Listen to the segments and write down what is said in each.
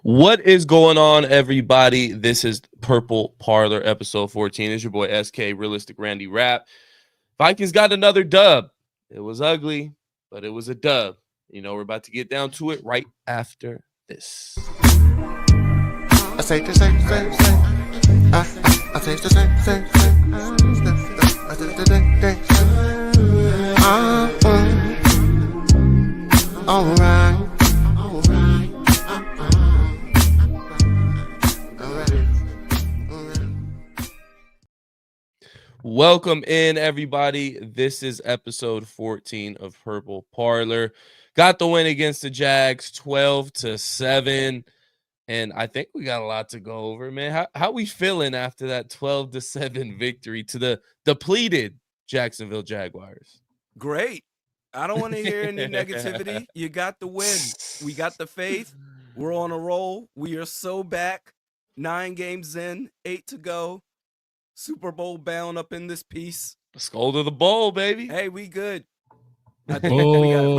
What is going on, everybody? This is Purple Parlor, episode 14. It's your boy SK, Realistic Randy Rap. Vikings got another dub. It was ugly, but it was a dub. You know, we're about to get down to it right after this. I say the same. I say the same. Alright. Welcome in, everybody. This is episode 14 of Purple Parlor. Got the win against the Jags, 12-7. And I think we got a lot to go over, man. How we feeling after that 12-7 victory to the depleted Jacksonville Jaguars? Great. I don't want to hear any negativity. You got the win. We got the faith. We're on a roll. We are so back. 9 games in, 8 to go. Super Bowl bound up in this piece. Let's go to the bowl, baby. Hey, we good. I think we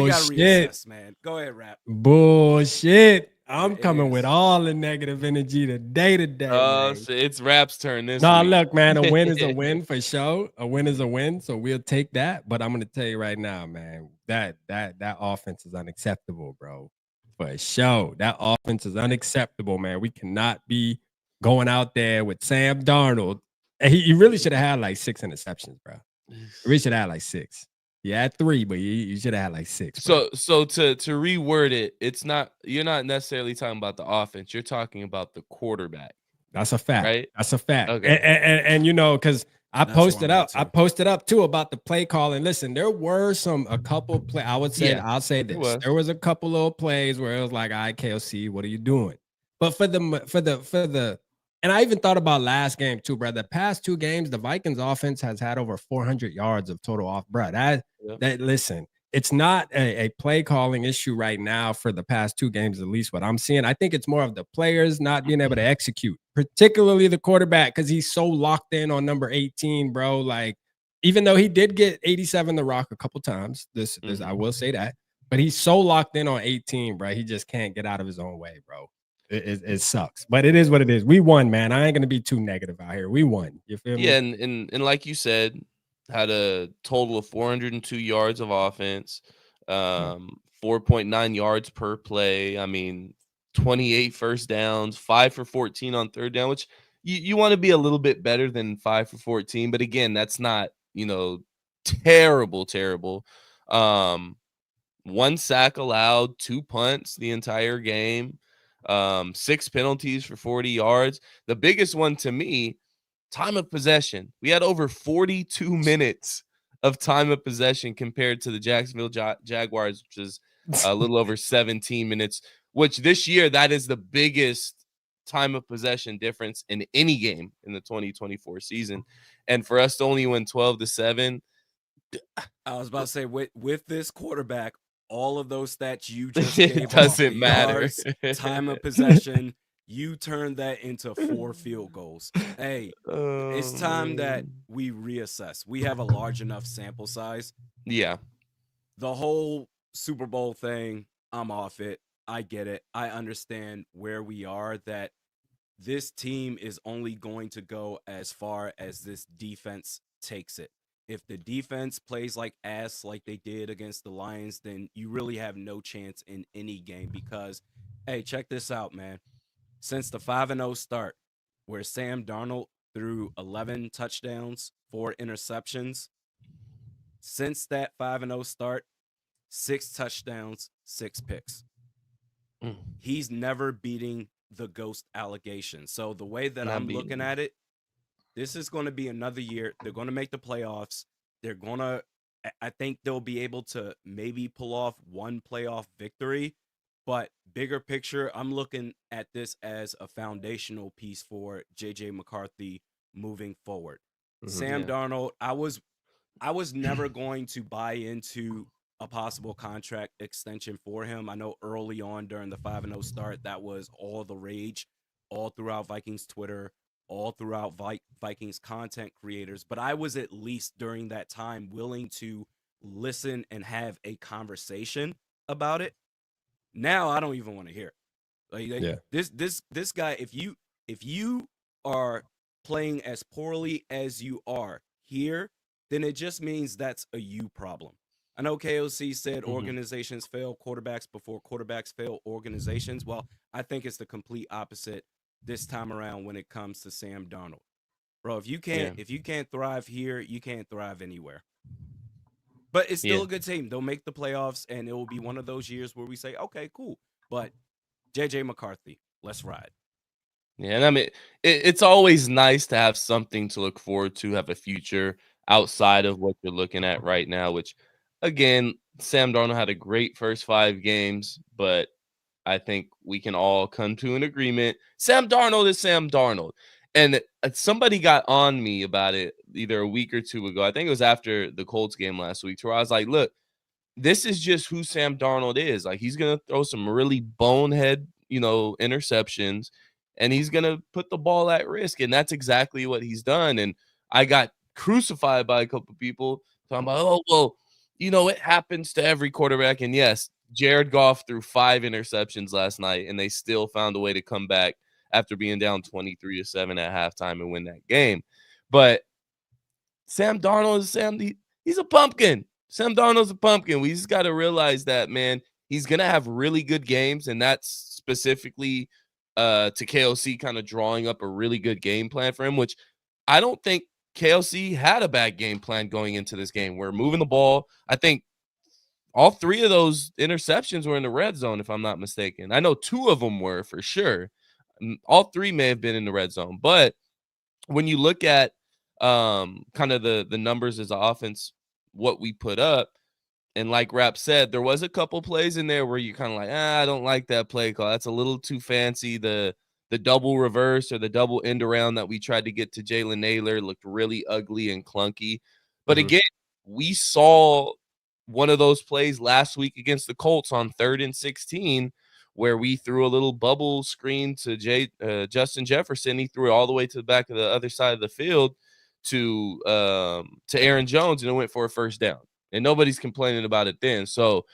got to reassess, man. Go ahead, Rap. Bullshit. I'm coming with all the negative energy today. It's Rap's turn this week. Look, man, a win is a win for sure. A win is a win, so we'll take that. But I'm going to tell you right now, man, that offense is unacceptable, bro. For sure. That offense is unacceptable, man. We cannot be going out there with Sam Darnold. He really should have had like 6 interceptions, bro. He really should have had like 6. He had 3, but you should have had like 6. Bro. So to reword it, you're not necessarily talking about the offense. You're talking about the quarterback. That's a fact. Right? That's a fact. Okay. And you know, because I posted up too about the play call. And listen, there were a couple play. I'll say this. There was a couple little plays where it was like, all right, KOC, what are you doing? But for the and I even thought about last game too, bro. The past 2 games, the Vikings offense has had over 400 yards of total off, bro. Listen, it's not a play calling issue right now for the past 2 games, at least what I'm seeing. I think it's more of the players not being able to execute, particularly the quarterback, because he's so locked in on number 18, bro. Like, even though he did get 87 the rock a couple times, this I will say that, but he's so locked in on 18, bro. He just can't get out of his own way, bro. It sucks, but it is what it is. We won, man. I ain't gonna be too negative out here. We won. You feel me? Yeah, and like you said, had a total of 402 yards of offense, 4.9 yards per play. I mean, 28 first downs, 5 for 14 on third down, which you want to be a little bit better than 5 for 14. But again, that's not, terrible. 1 sack allowed, 2 punts the entire game. 6 penalties for 40 yards. The biggest one to me, time of possession. We had over 42 minutes of time of possession compared to the Jacksonville Jaguars, which is a little over 17 minutes, which this year, that is the biggest time of possession difference in any game in the 2024 season. And for us to only win 12-7. I was about to say, with this quarterback, all of those stats you just gave it doesn't matter. Yards, time of possession, you turned that into 4 field goals. Hey, it's time that we reassess. We have a large enough sample size. Yeah. The whole Super Bowl thing, I'm off it. I get it. I understand where we are, that this team is only going to go as far as this defense takes it. If the defense plays like ass like they did against the Lions, then you really have no chance in any game because, hey, check this out, man. Since the 5-0 start, where Sam Darnold threw 11 touchdowns, 4 interceptions, since that 5-0 start, 6 touchdowns, 6 picks. He's never beating the ghost allegation. So the way that I'm looking at it, this is going to be another year. They're going to make the playoffs. I think they'll be able to maybe pull off 1 playoff victory. But bigger picture, I'm looking at this as a foundational piece for J.J. McCarthy moving forward. Sam Darnold, I was never going to buy into a possible contract extension for him. I know early on during the 5-0 start, that was all the rage, all throughout Vikings Twitter, all throughout Vikings content creators. But I was at least during that time willing to listen and have a conversation about it. Now I don't even want to hear it. Like this guy, if you are playing as poorly as you are here, then it just means that's a you problem. I know KOC said organizations fail quarterbacks before quarterbacks fail organizations. Well, I think it's the complete opposite this time around when it comes to Sam Darnold. Bro, if you can't thrive here, you can't thrive anywhere. But it's still a good team. They'll make the playoffs, and it will be one of those years where we say, okay, cool. But JJ McCarthy, let's ride. Yeah, and I mean, it's always nice to have something to look forward to, have a future outside of what you're looking at right now, which, again, Sam Darnold had a great first 5 games, but I think we can all come to an agreement. Sam Darnold is Sam Darnold. And somebody got on me about it either a week or 2 ago. I think it was after the Colts game last week, where I was like, look, this is just who Sam Darnold is. Like, he's going to throw some really bonehead, interceptions, and he's going to put the ball at risk. And that's exactly what he's done. And I got crucified by a couple of people talking about, oh, well, it happens to every quarterback. And yes, Jared Goff threw 5 interceptions last night, and they still found a way to come back after being down 23-7 at halftime and win that game. But Sam Darnold is he's a pumpkin. Sam Darnold's a pumpkin. We just got to realize that, man, he's going to have really good games, and that's specifically to KOC kind of drawing up a really good game plan for him, which I don't think KOC had a bad game plan going into this game. We're moving the ball. I think all 3 of those interceptions were in the red zone, if I'm not mistaken. I know 2 of them were for sure. All 3 may have been in the red zone. But when you look at kind of the numbers as an offense, what we put up, and like Rap said, there was a couple plays in there where you kind of like, I don't like that play call. That's a little too fancy. The double reverse or the double end around that we tried to get to Jalen Naylor looked really ugly and clunky. But again, we saw one of those plays last week against the Colts on 3rd and 16, where we threw a little bubble screen to Justin Jefferson. He threw it all the way to the back of the other side of the field to Aaron Jones, and it went for a first down. And nobody's complaining about it then. So,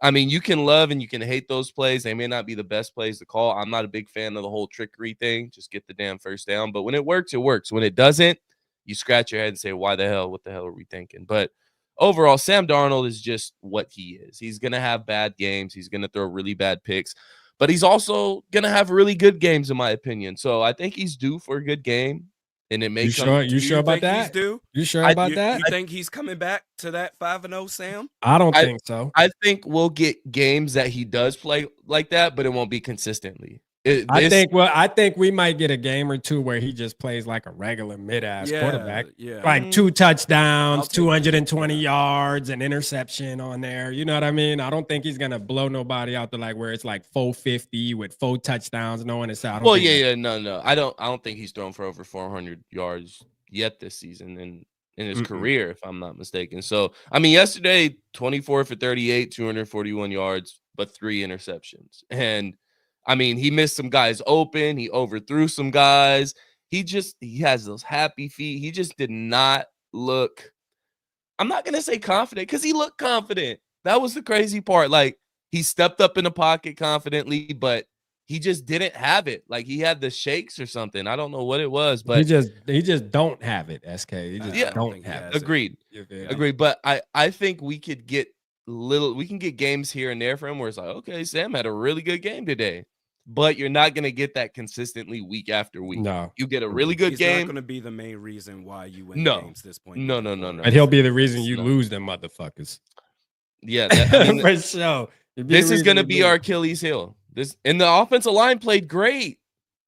I mean, you can love and you can hate those plays. They may not be the best plays to call. I'm not a big fan of the whole trickery thing. Just get the damn first down. But when it works, it works. When it doesn't, you scratch your head and say, why the hell? What the hell are we thinking? But overall, Sam Darnold is just what he is. He's going to have bad games. He's going to throw really bad picks. But he's also going to have really good games, in my opinion. So I think he's due for a good game. And it may You sure about that? You sure about that? You think he's coming back to that 5-0, Sam? I don't think so. I think we'll get games that he does play like that, but it won't be consistently. I think we might get a game or 2 where he just plays like a regular mid-ass quarterback. Yeah. Like 2 touchdowns, 220 yards, an interception on there. You know what I mean? I don't think he's going to blow nobody out to like where it's like 450 with 4 touchdowns, no interception. No. I don't think he's thrown for over 400 yards yet this season in his career, if I'm not mistaken. So, I mean, yesterday, 24 for 38, 241 yards, but 3 interceptions. And I mean, he missed some guys open. He overthrew some guys. He has those happy feet. He just did not look, I'm not going to say confident, because he looked confident. That was the crazy part. Like, he stepped up in the pocket confidently, but he just didn't have it. Like, he had the shakes or something. I don't know what it was, but he just don't have it, SK. He just don't have it. Agreed. But I think we could get games here and there for him where it's like, okay, Sam had a really good game today. But you're not going to get that consistently week after week. No. You get a really good game. He's not going to be the main reason why you win games at this point. No. And he'll be the reason you lose them motherfuckers. Yeah. For sure. This is going to be our Achilles heel. And the offensive line played great.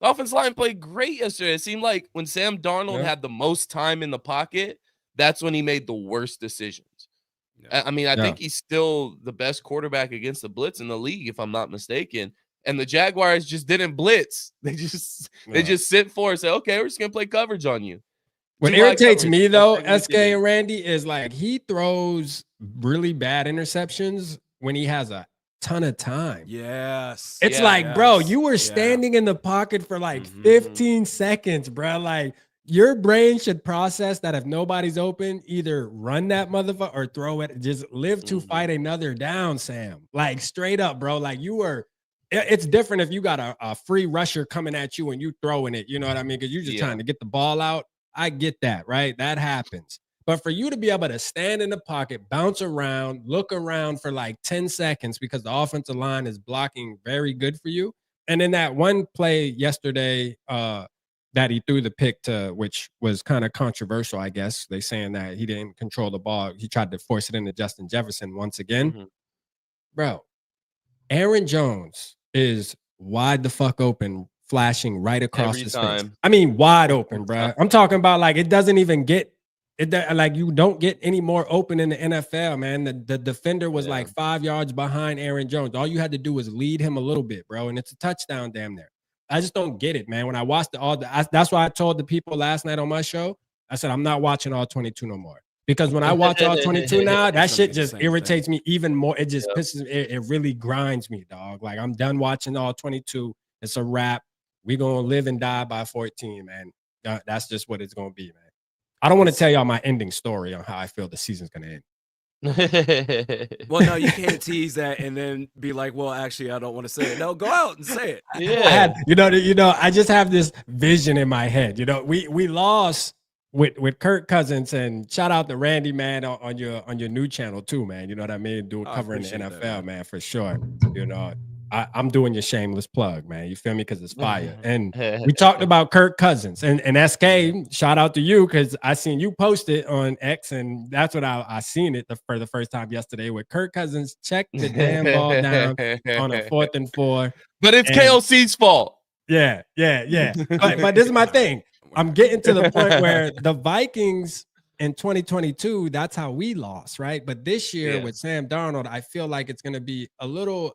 The offensive line played great yesterday. It seemed like when Sam Darnold had the most time in the pocket, that's when he made the worst decisions. Yeah. I mean, I think he's still the best quarterback against the blitz in the league, if I'm not mistaken. And the Jaguars just didn't blitz. They just sit for and say, okay, we're just going to play coverage on you. What irritates me, though, SK and Randy, is like he throws really bad interceptions when he has a ton of time. Yes. It's bro, you were standing in the pocket for like 15 seconds, bro. Like, your brain should process that if nobody's open, either run that motherfucker or throw it. Just live to fight another down, Sam. Like, straight up, bro. Like, you were it's different if you got a free rusher coming at you and you throwing it. You know what I mean? Because you're just trying to get the ball out. I get that, right? That happens. But for you to be able to stand in the pocket, bounce around, look around for like 10 seconds because the offensive line is blocking very good for you. And in that one play yesterday, that he threw the pick to, which was kind of controversial, I guess. They saying that he didn't control the ball. He tried to force it into Justin Jefferson once again. Bro, Aaron Jones is wide the fuck open, flashing right across his face. I mean, wide open, bro. I'm talking about like it doesn't even get it. Like you don't get any more open in the NFL, man. The defender was like 5 yards behind Aaron Jones. All you had to do was lead him a little bit, bro, and it's a touchdown, damn near. I just don't get it, man. When I watched that's why I told the people last night on my show. I said I'm not watching all 22 no more. Because when I watch all 22 now, that shit just irritates me even more. It just pisses me. It really grinds me, dog. Like I'm done watching all 22. It's a wrap. We're going to live and die by 14, man. That's just what it's going to be, man. I don't want to tell y'all my ending story on how I feel the season's going to end. Well, no, you can't tease that and then be like, well, actually, I don't want to say it. No, go out and say it. Yeah. I just have this vision in my head. We lost with Kirk Cousins, and shout out to Randy, man, on your new channel too, man. You know what I mean? Covering the NFL, that, man, for sure. I'm doing your shameless plug, man. You feel me? Because it's fire. And we talked about Kirk Cousins and SK. Shout out to you because I seen you post it on X, and that's what I seen it for the first time yesterday. With Kirk Cousins check the damn ball down on a 4th and 4. But it's KLC's fault. Yeah. But this is my thing. I'm getting to the point where the Vikings in 2022, that's how we lost, right? But this year with Sam Darnold, I feel like it's going to be a little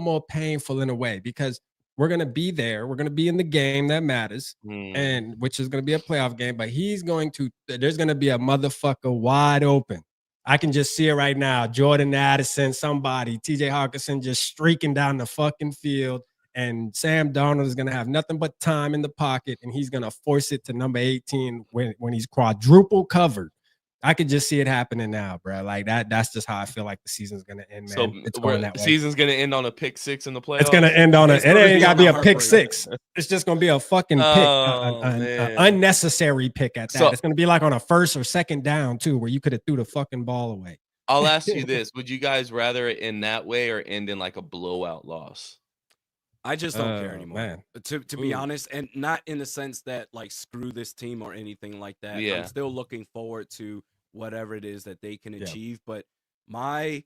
more painful in a way because we're going to be there. We're going to be in the game that matters, and which is going to be a playoff game. But there's going to be a motherfucker wide open. I can just see it right now. Jordan Addison, somebody, TJ Hawkinson just streaking down the fucking field. And Sam Darnold is going to have nothing but time in the pocket, and he's going to force it to number 18 when he's quadruple covered. I could just see it happening now, bro. Like that's just how I feel like the season's going to end, man. So it's going that the way. Season's going to end on a pick 6 in the playoffs? It's going to end on it ain't got to be a pick 6. It's just going to be a fucking pick, an unnecessary pick at that. So, it's going to be like on a 1st or 2nd down, too, where you could have threw the fucking ball away. I'll ask you this. Would you guys rather it end that way or end in like a blowout loss? I just don't care anymore, man. To be honest, and not in the sense that like screw this team or anything like that. Yeah. I'm still looking forward to whatever it is that they can achieve, but my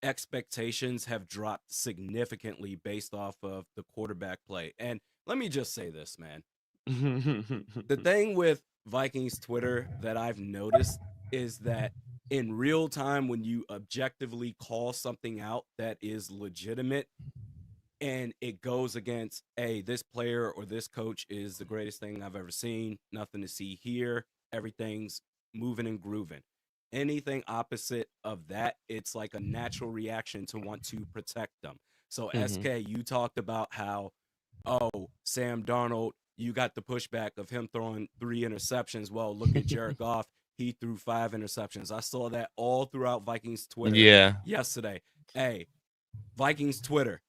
expectations have dropped significantly based off of the quarterback play. And let me just say this, man. The thing with Vikings Twitter that I've noticed is that in real time, when you objectively call something out that is legitimate, and it goes against, hey, this player or this coach is the greatest thing I've ever seen. Nothing to see here. Everything's moving and grooving. Anything opposite of that, it's like a natural reaction to want to protect them. So, SK, you talked about how, Sam Darnold, you got the pushback of him throwing 3 interceptions. Well, look at Jared Goff. He threw 5 interceptions. I saw that all throughout Vikings Twitter yesterday. Hey, Vikings Twitter.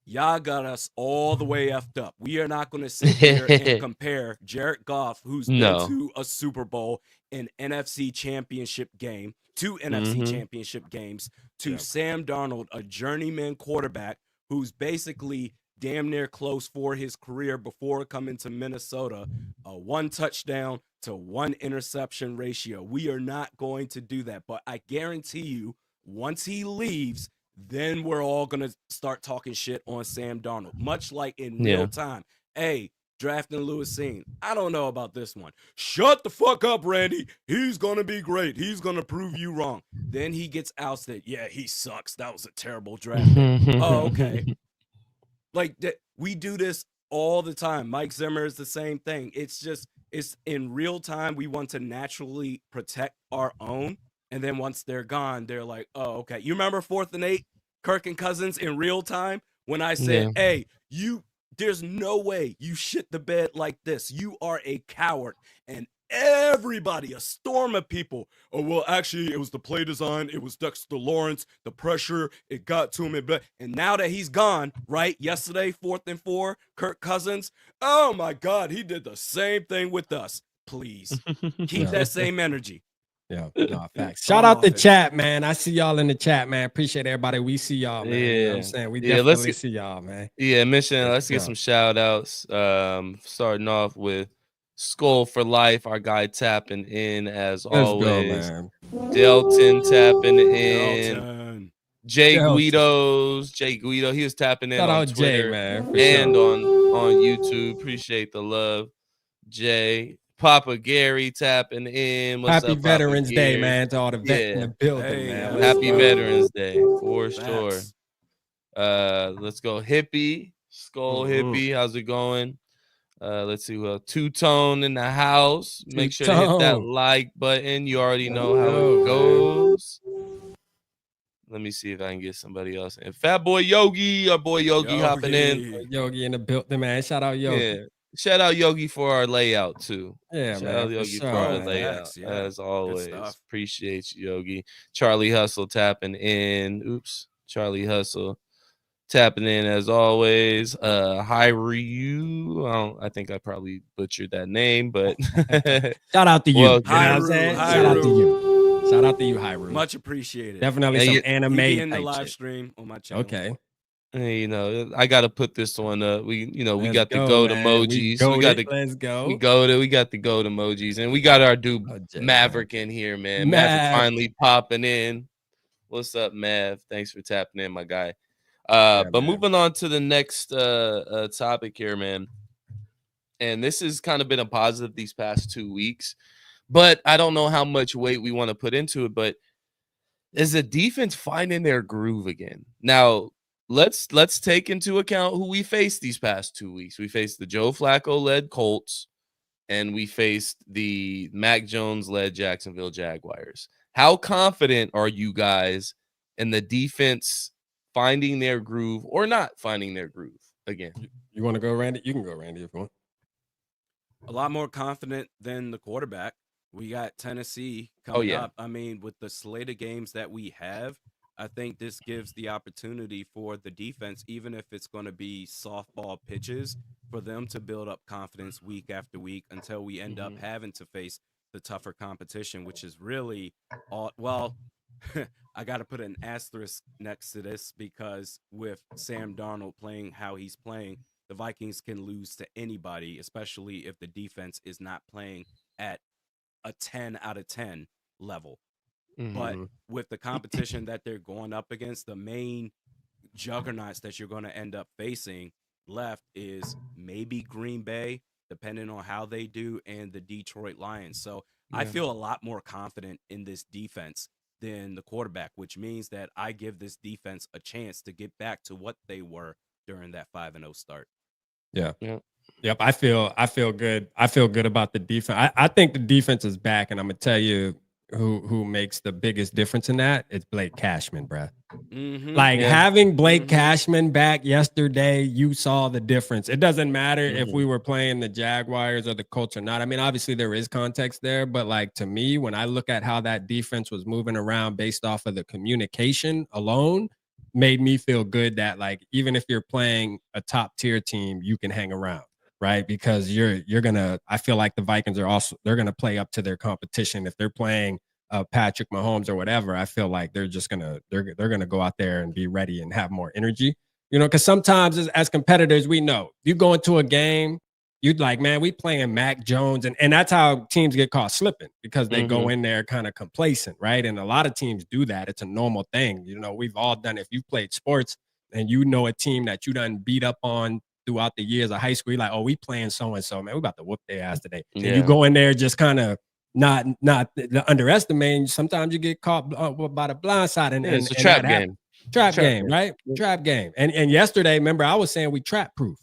Y'all got us all the way effed up. We are not going to sit here and compare Jared Goff, who's been to a Super Bowl, an NFC championship game, 2 NFC championship games, to Sam Darnold, a journeyman quarterback who's basically damn near close for his career before coming to Minnesota, a 1 touchdown to 1 interception ratio. We are not going to do that. But I guarantee you, once he leaves, then we're all going to start talking shit on Sam Darnold, much like in real time. Hey, drafting Lewis Seen. I don't know about this one. Shut the fuck up, Randy. He's going to be great. He's going to prove you wrong. Then he gets ousted. Yeah, he sucks. That was a terrible draft. Oh, okay. Like, we do this all the time. Mike Zimmer is the same thing. It's in real time. We want to naturally protect our own. And then once they're gone, they're like, oh, okay. You remember 4th and 8, Kirk and Cousins in real time? When I said, hey, there's no way you shit the bed like this. You are a coward. And everybody, a storm of people. Oh, well, actually, it was the play design. It was Dexter Lawrence, the pressure. It got to him. And now that he's gone, right? Yesterday, 4th and 4, Kirk Cousins. Oh, my God. He did the same thing with us. Please keep that same energy. Yeah, no, facts. Shout out the chat, man. I see y'all in the chat, man. Appreciate everybody. We see y'all, man. You know what I'm saying? We definitely see y'all, man. Yeah, let's get some shout outs. Starting off with Skull for Life, our guy tapping in as always. Go, Delton tapping in. Jay Guido, he was tapping in on Twitter, Jay, man, and on YouTube. Appreciate the love, Jay. Papa Gary tapping in. Happy Veterans Day, man, to all the vets in the building, man. Happy Veterans Day for sure. Let's go, Hippie, Skull Hippie. How's it going? Let's see who else. Two-Tone in the house. Make sure to hit that like button. You already know how it goes. Let me see if I can get somebody else. And Fat Boy Yogi, our boy Yogi hopping in. Yogi in the building, man. Shout out Yogi. Yeah. Shout out Yogi for our layout too. Yeah, Shout man. out Yogi for our layout. As always. Appreciate you, Yogi. Charlie Hustle tapping in. Oops. Charlie Hustle tapping in as always. Hi Ryu. I think I probably butchered that name, but shout out to you. Well, shout out to you. Shout out to you, Hyru. Much appreciated. Definitely some anime in the live stream on my channel. Okay. You know, I got to put this one up. We got the goat emojis. We got the goat emojis, and we got our dude Maverick in here, man. Maverick finally popping in. What's up, Mav? Thanks for tapping in, my guy. But moving on to the next topic here, man. And this has kind of been a positive these past 2 weeks, but I don't know how much weight we want to put into it. But is the defense finding their groove again? Now, let's take into account who we faced these past 2 weeks. We faced the Joe Flacco-led Colts, and we faced the Mac Jones-led Jacksonville Jaguars. How confident are you guys in the defense finding their groove or not finding their groove again? You want to go, Randy? You can go, Randy, if you want. A lot more confident than the quarterback. We got Tennessee coming up. I mean, with the slate of games that we have, I think this gives the opportunity for the defense, even if it's going to be softball pitches, for them to build up confidence week after week until we end up having to face the tougher competition, which is really all. Well, I got to put an asterisk next to this because with Sam Darnold playing how he's playing, the Vikings can lose to anybody, especially if the defense is not playing at a 10 out of 10 level. But with the competition that they're going up against, the main juggernauts that you're going to end up facing left is maybe Green Bay, depending on how they do, and the Detroit Lions. So I feel a lot more confident in this defense than the quarterback, which means that I give this defense a chance to get back to what they were during that 5-0 start. Yep. I feel good. I feel good about the defense. I think the defense is back, and I'm gonna tell you who makes the biggest difference in that. It's Blake Cashman, bruh. Having Blake Cashman back yesterday, you saw the difference. It doesn't matter if we were playing the Jaguars or the Colts or not. I mean, obviously there is context there, but like to me, when I look at how that defense was moving around based off of the communication alone, made me feel good that like even if you're playing a top tier team, you can hang around, right? Because you're gonna. I feel like the Vikings they're gonna play up to their competition. If they're playing Patrick Mahomes or whatever, I feel like they're gonna go out there and be ready and have more energy. You know, because sometimes as competitors, we know you go into a game, you'd like, man, we playing Mac Jones, and that's how teams get caught slipping because they go in there kind of complacent, right? And a lot of teams do that. It's a normal thing. You know, we've all done it. If you've played sports and you know a team that you done beat up on throughout the years of high school, you're like, oh, we playing so-and-so, man, we about to whoop their ass today. And you go in there just kind of not underestimating. Sometimes you get caught by the blind side. And it's a trap game. Trap game, right? Trap game. And yesterday, remember, I was saying we trap proof.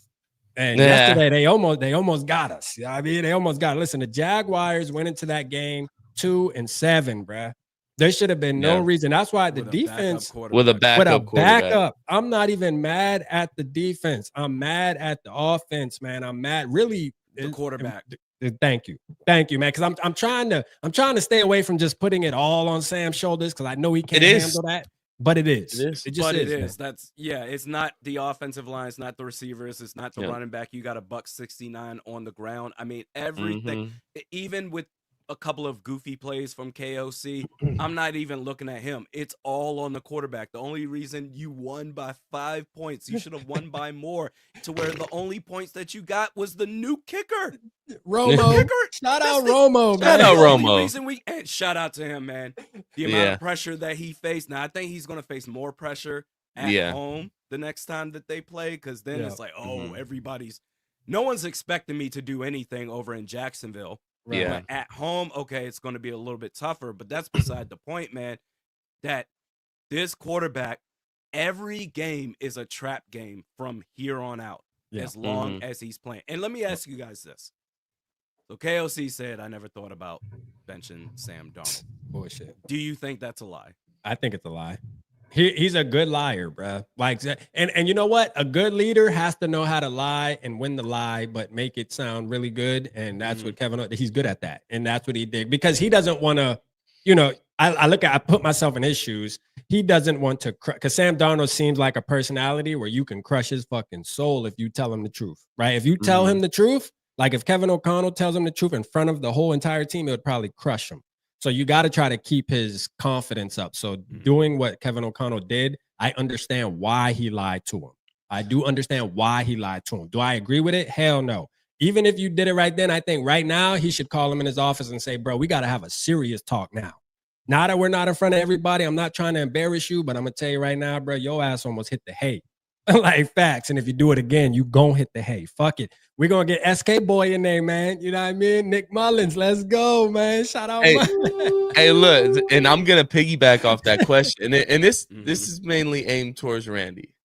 And yesterday they almost got us. I mean, they almost got. Listen, the Jaguars went into that game 2-7, bruh. There should have been no reason. That's why the defense with a backup. I'm not even mad at the defense. I'm mad at the offense, man. I'm mad. Really, the quarterback. Thank you, man. Because I'm trying to stay away from just putting it all on Sam's shoulders because I know he can't handle that. But it is. It just is. That's it's not the offensive line, it's not the receivers, it's not the running back. You got a $169 on the ground. I mean, everything, even with a couple of goofy plays from KOC, I'm not even looking at him. It's all on the quarterback. The only reason you won by 5 points, you should have won by more, to where the only points that you got was the new kicker. Romo. Shout out Romo, man. Shout out Romo. And shout out to him, man. The amount of pressure that he faced. Now, I think he's going to face more pressure at home the next time that they play, because then it's like, no one's expecting me to do anything over in Jacksonville. Right. Yeah. But at home, okay, it's going to be a little bit tougher, but that's beside the point, man, that this quarterback, every game is a trap game from here on out, as long as he's playing. And let me ask you guys this. So KOC said, I never thought about benching Sam Darnold. Bullshit. Do you think that's a lie? I think it's a lie. He's a good liar, bro. Like, and you know what? A good leader has to know how to lie and win the lie, but make it sound really good. And that's what he's good at that. And that's what he did, because he doesn't want to, I put myself in his shoes. He doesn't want to, because Sam Darnold seems like a personality where you can crush his fucking soul if you tell him the truth, right? If you tell him the truth, like if Kevin O'Connell tells him the truth in front of the whole entire team, it would probably crush him. So you got to try to keep his confidence up. So doing what Kevin O'Connell did, I understand why he lied to him. I do understand why he lied to him. Do I agree with it? Hell no. Even if you did it right then, I think right now he should call him in his office and say, bro, we got to have a serious talk now. Now that we're not in front of everybody, I'm not trying to embarrass you, but I'm going to tell you right now, bro, your ass almost hit the hay. Like facts. And if you do it again, you gon' hit the hay. Fuck it. We're gonna get SK Boy in there, man. You know what I mean? Nick Mullins, let's go, man. Shout out. Hey, look, and I'm gonna piggyback off that question. And this is mainly aimed towards Randy.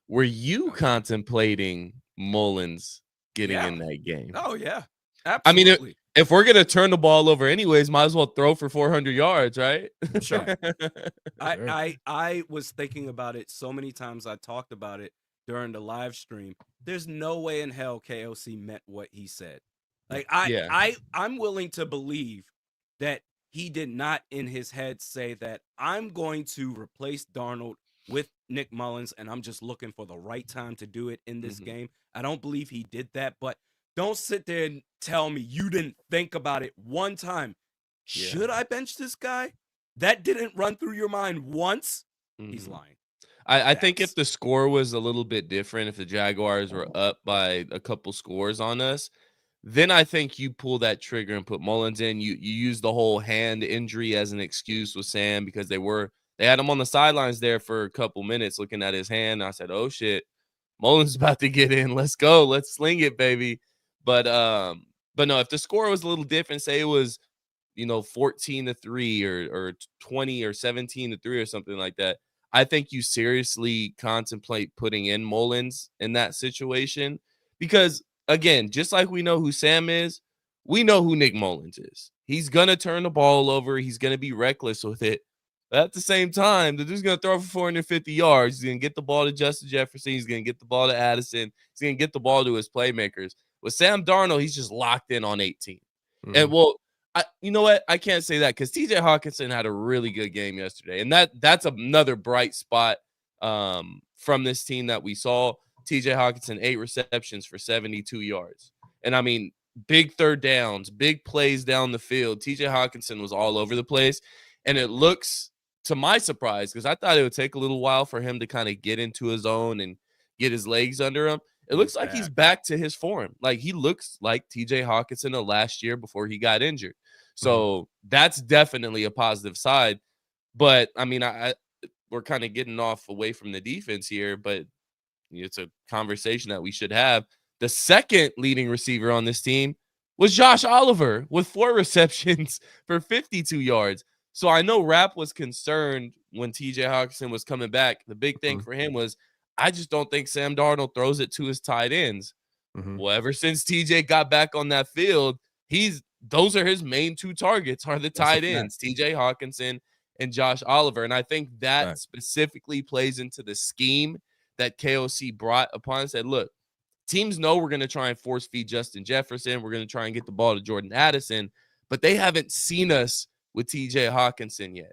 Were you contemplating Mullins getting in that game? Oh yeah, absolutely. I mean, if we're gonna turn the ball over anyways, might as well throw for 400 yards, right? Sure. I was thinking about it so many times. I talked about it during the live stream. There's no way in hell KOC meant what he said. Like I'm willing to believe that he did not in his head say that I'm going to replace Darnold with Nick Mullins and I'm just looking for the right time to do it in this game. I don't believe he did that, but don't sit there and tell me you didn't think about it one time. Should I bench this guy? That didn't run through your mind once. He's lying. I think if the score was a little bit different, if the Jaguars were up by a couple scores on us, then I think you pull that trigger and put Mullins in. You use the whole hand injury as an excuse with Sam because they had him on the sidelines there for a couple minutes looking at his hand. I said, oh shit, Mullins is about to get in. Let's go. Let's sling it, baby. But no, if the score was a little different, say it was, 14-3 or 20 or 17-3 or something like that, I think you seriously contemplate putting in Mullins in that situation because, again, just like we know who Sam is, we know who Nick Mullins is. He's going to turn the ball over. He's going to be reckless with it. But at the same time, the dude's going to throw for 450 yards. He's going to get the ball to Justin Jefferson. He's going to get the ball to Addison. He's going to get the ball to his playmakers. With Sam Darnold, he's just locked in on 18. And, you know what? I can't say that because TJ Hawkinson had a really good game yesterday. And that's another bright spot from this team that we saw. TJ Hawkinson, 8 receptions for 72 yards. And, I mean, big third downs, big plays down the field. TJ Hawkinson was all over the place. And it looks, to my surprise, because I thought it would take a little while for him to kind of get into his own and get his legs under him. It looks like he's back to his form. Like, he looks like TJ Hawkinson of last year before he got injured. So that's definitely a positive side. But, I mean, we're kind of getting off away from the defense here, but it's a conversation that we should have. The second leading receiver on this team was Josh Oliver with 4 receptions for 52 yards. So I know Rapp was concerned when TJ Hawkinson was coming back. The big thing for him was, I just don't think Sam Darnold throws it to his tight ends. Well, ever since TJ got back on that field, those are his main 2 targets are the tight ends, TJ Hawkinson and Josh Oliver. And I think that specifically plays into the scheme that KOC brought upon and said, look, teams know we're going to try and force feed Justin Jefferson. We're going to try and get the ball to Jordan Addison, but they haven't seen us with TJ Hawkinson yet.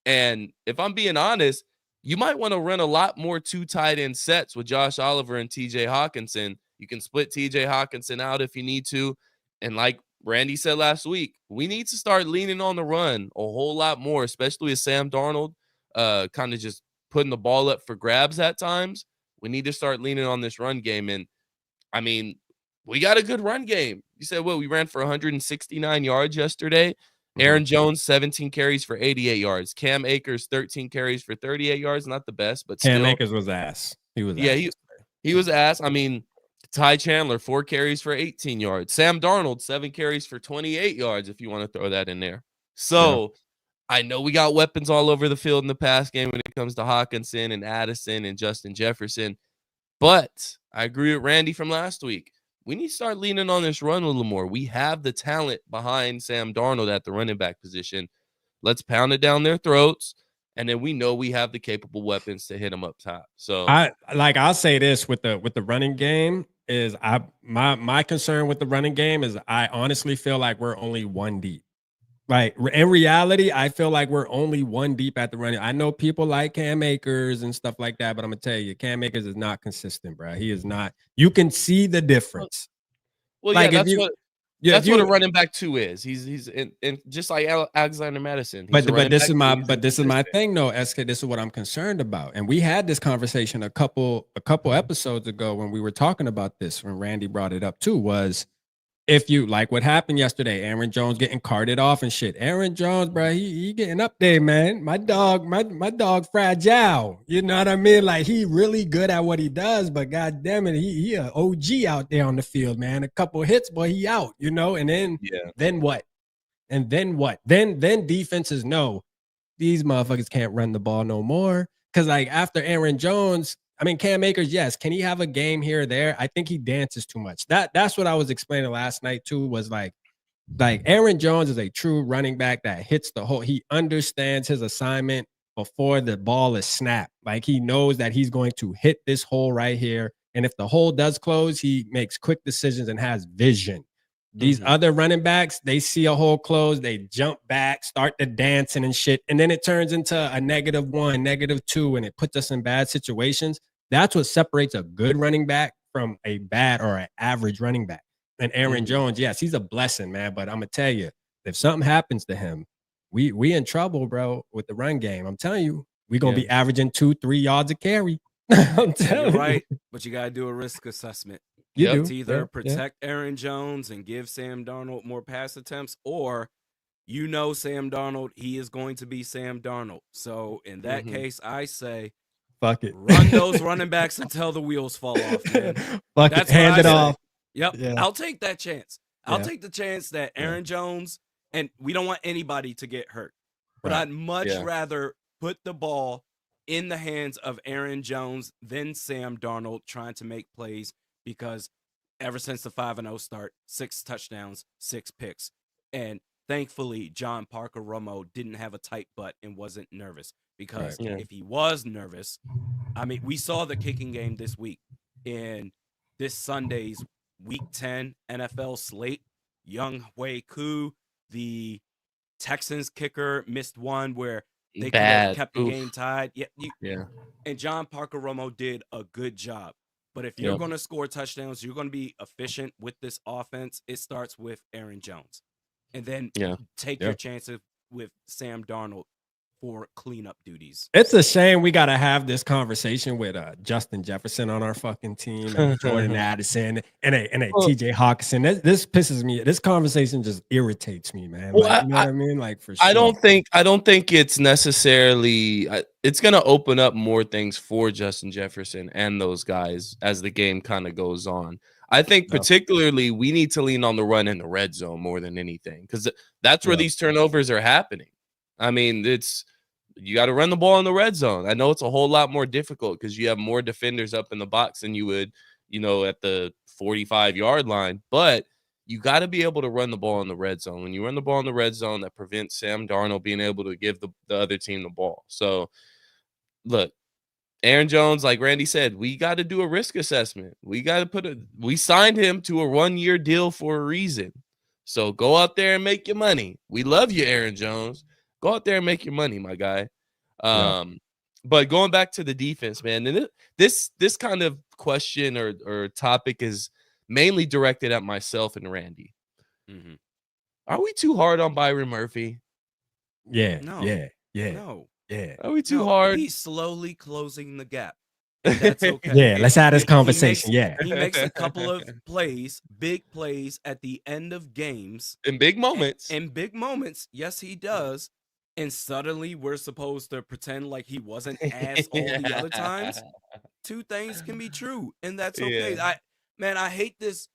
And if I'm being honest, you might want to run a lot more 2 tight end sets with Josh Oliver and TJ Hawkinson. You can split TJ Hawkinson out if you need to. And like Randy said last week, we need to start leaning on the run a whole lot more, especially with Sam Darnold kind of just putting the ball up for grabs at times. We need to start leaning on this run game. And I mean, we got a good run game. You said, well, we ran for 169 yards yesterday. Aaron Jones, 17 carries for 88 yards. Cam Akers, 13 carries for 38 yards. Not the best, but Cam still. Akers was ass. He was ass. He was ass. I mean, Ty Chandler, 4 carries for 18 yards. Sam Darnold, 7 carries for 28 yards, if you want to throw that in there. So I know we got weapons all over the field in the pass game when it comes to Hawkinson and Addison and Justin Jefferson. But I agree with Randy from last week. We need to start leaning on this run a little more. We have the talent behind Sam Darnold at the running back position. Let's pound it down their throats. And then we know we have the capable weapons to hit them up top. So I'll say this with the running game is my concern with the running game is I honestly feel like we're only 1 deep. Like in reality, I feel like we're only 1 deep at the running. I know people like Cam Akers and stuff like that, but I'm gonna tell you, Cam Akers is not consistent, bro. He is not. You can see the difference. Well, like that's what a running back 2 is. He's in just like Alexander Madison. But this is my thing, though, SK. This is what I'm concerned about, and we had this conversation a couple episodes ago when we were talking about this. When Randy brought it up too, was if you like what happened yesterday, Aaron Jones getting carted off and shit. Aaron Jones, bro, he getting up there, man. My dog fragile. You know what I mean? Like he really good at what he does, but god damn it, he a OG out there on the field, man. A couple hits, boy, he out, you know. And then what? And then what? Then defenses know these motherfuckers can't run the ball no more. Cause like after Aaron Jones, I mean, Cam Akers, yes. Can he have a game here or there? I think he dances too much. That's what I was explaining last night too, was like Aaron Jones is a true running back that hits the hole. He understands his assignment before the ball is snapped. Like he knows that he's going to hit this hole right here. And if the hole does close, he makes quick decisions and has vision. These other running backs, they see a hole close, they jump back, start the dancing and shit. And then it turns into a -1, -2, and it puts us in bad situations. That's what separates a good running back from a bad or an average running back. And Aaron Jones, yes, he's a blessing, man. But I'm gonna tell you, if something happens to him, we in trouble, bro, with the run game. I'm telling you, we're gonna be averaging 2-3 yards a carry. I'm telling you. Right, but you gotta do a risk assessment. You do. To either protect Aaron Jones and give Sam Darnold more pass attempts, or Sam Darnold, he is going to be Sam Darnold. So in that case, I say, fuck it. Run those running backs until the wheels fall off, man. Fuck it. Hand it off. Yep. Yeah. I'll take that chance. I'll take the chance that Aaron Jones, and we don't want anybody to get hurt, but I'd much rather put the ball in the hands of Aaron Jones than Sam Darnold trying to make plays, because ever since the 5-0 start, 6 touchdowns, 6 picks. And thankfully, John Parker Romo didn't have a tight butt and wasn't nervous. Because if he was nervous, I mean, we saw the kicking game this week in this Sunday's Week 10 NFL slate. Young Hui Koo, the Texans kicker, missed one where they could have kept the game tied. And John Parker Romo did a good job. But if you're going to score touchdowns, you're going to be efficient with this offense. It starts with Aaron Jones. And then take your chances with Sam Darnold for cleanup duties. It's a shame we got to have this conversation with Justin Jefferson on our fucking team, and Jordan Addison, and a TJ Hawkinson. This pisses me. This conversation just irritates me, man. Well, like, you know what I mean? Like, for sure. I don't think it's necessarily. It's going to open up more things for Justin Jefferson and those guys as the game kind of goes on. I think particularly we need to lean on the run in the red zone more than anything, because that's where these turnovers are happening. I mean, you got to run the ball in the red zone. I know it's a whole lot more difficult because you have more defenders up in the box than you would, at the 45-yard line. But you got to be able to run the ball in the red zone. When you run the ball in the red zone, that prevents Sam Darnold being able to give the other team the ball. So, look, Aaron Jones, like Randy said, we got to do a risk assessment. We got to we signed him to a 1-year deal for a reason. So go out there and make your money. We love you, Aaron Jones. Go out there and make your money, my guy. But going back to the defense, man, and this kind of question or topic is mainly directed at myself and Randy. Mm-hmm. Are we too hard on Byron Murphy? Yeah. No. Yeah. No. Yeah. Are we too hard? He's slowly closing the gap. And that's okay. Yeah, let's have this conversation. He makes a couple of plays, big plays at the end of games. In big moments. In big moments, yes, he does. And suddenly we're supposed to pretend like he wasn't ass all the other times. Two things can be true, and that's okay. Yeah. I hate this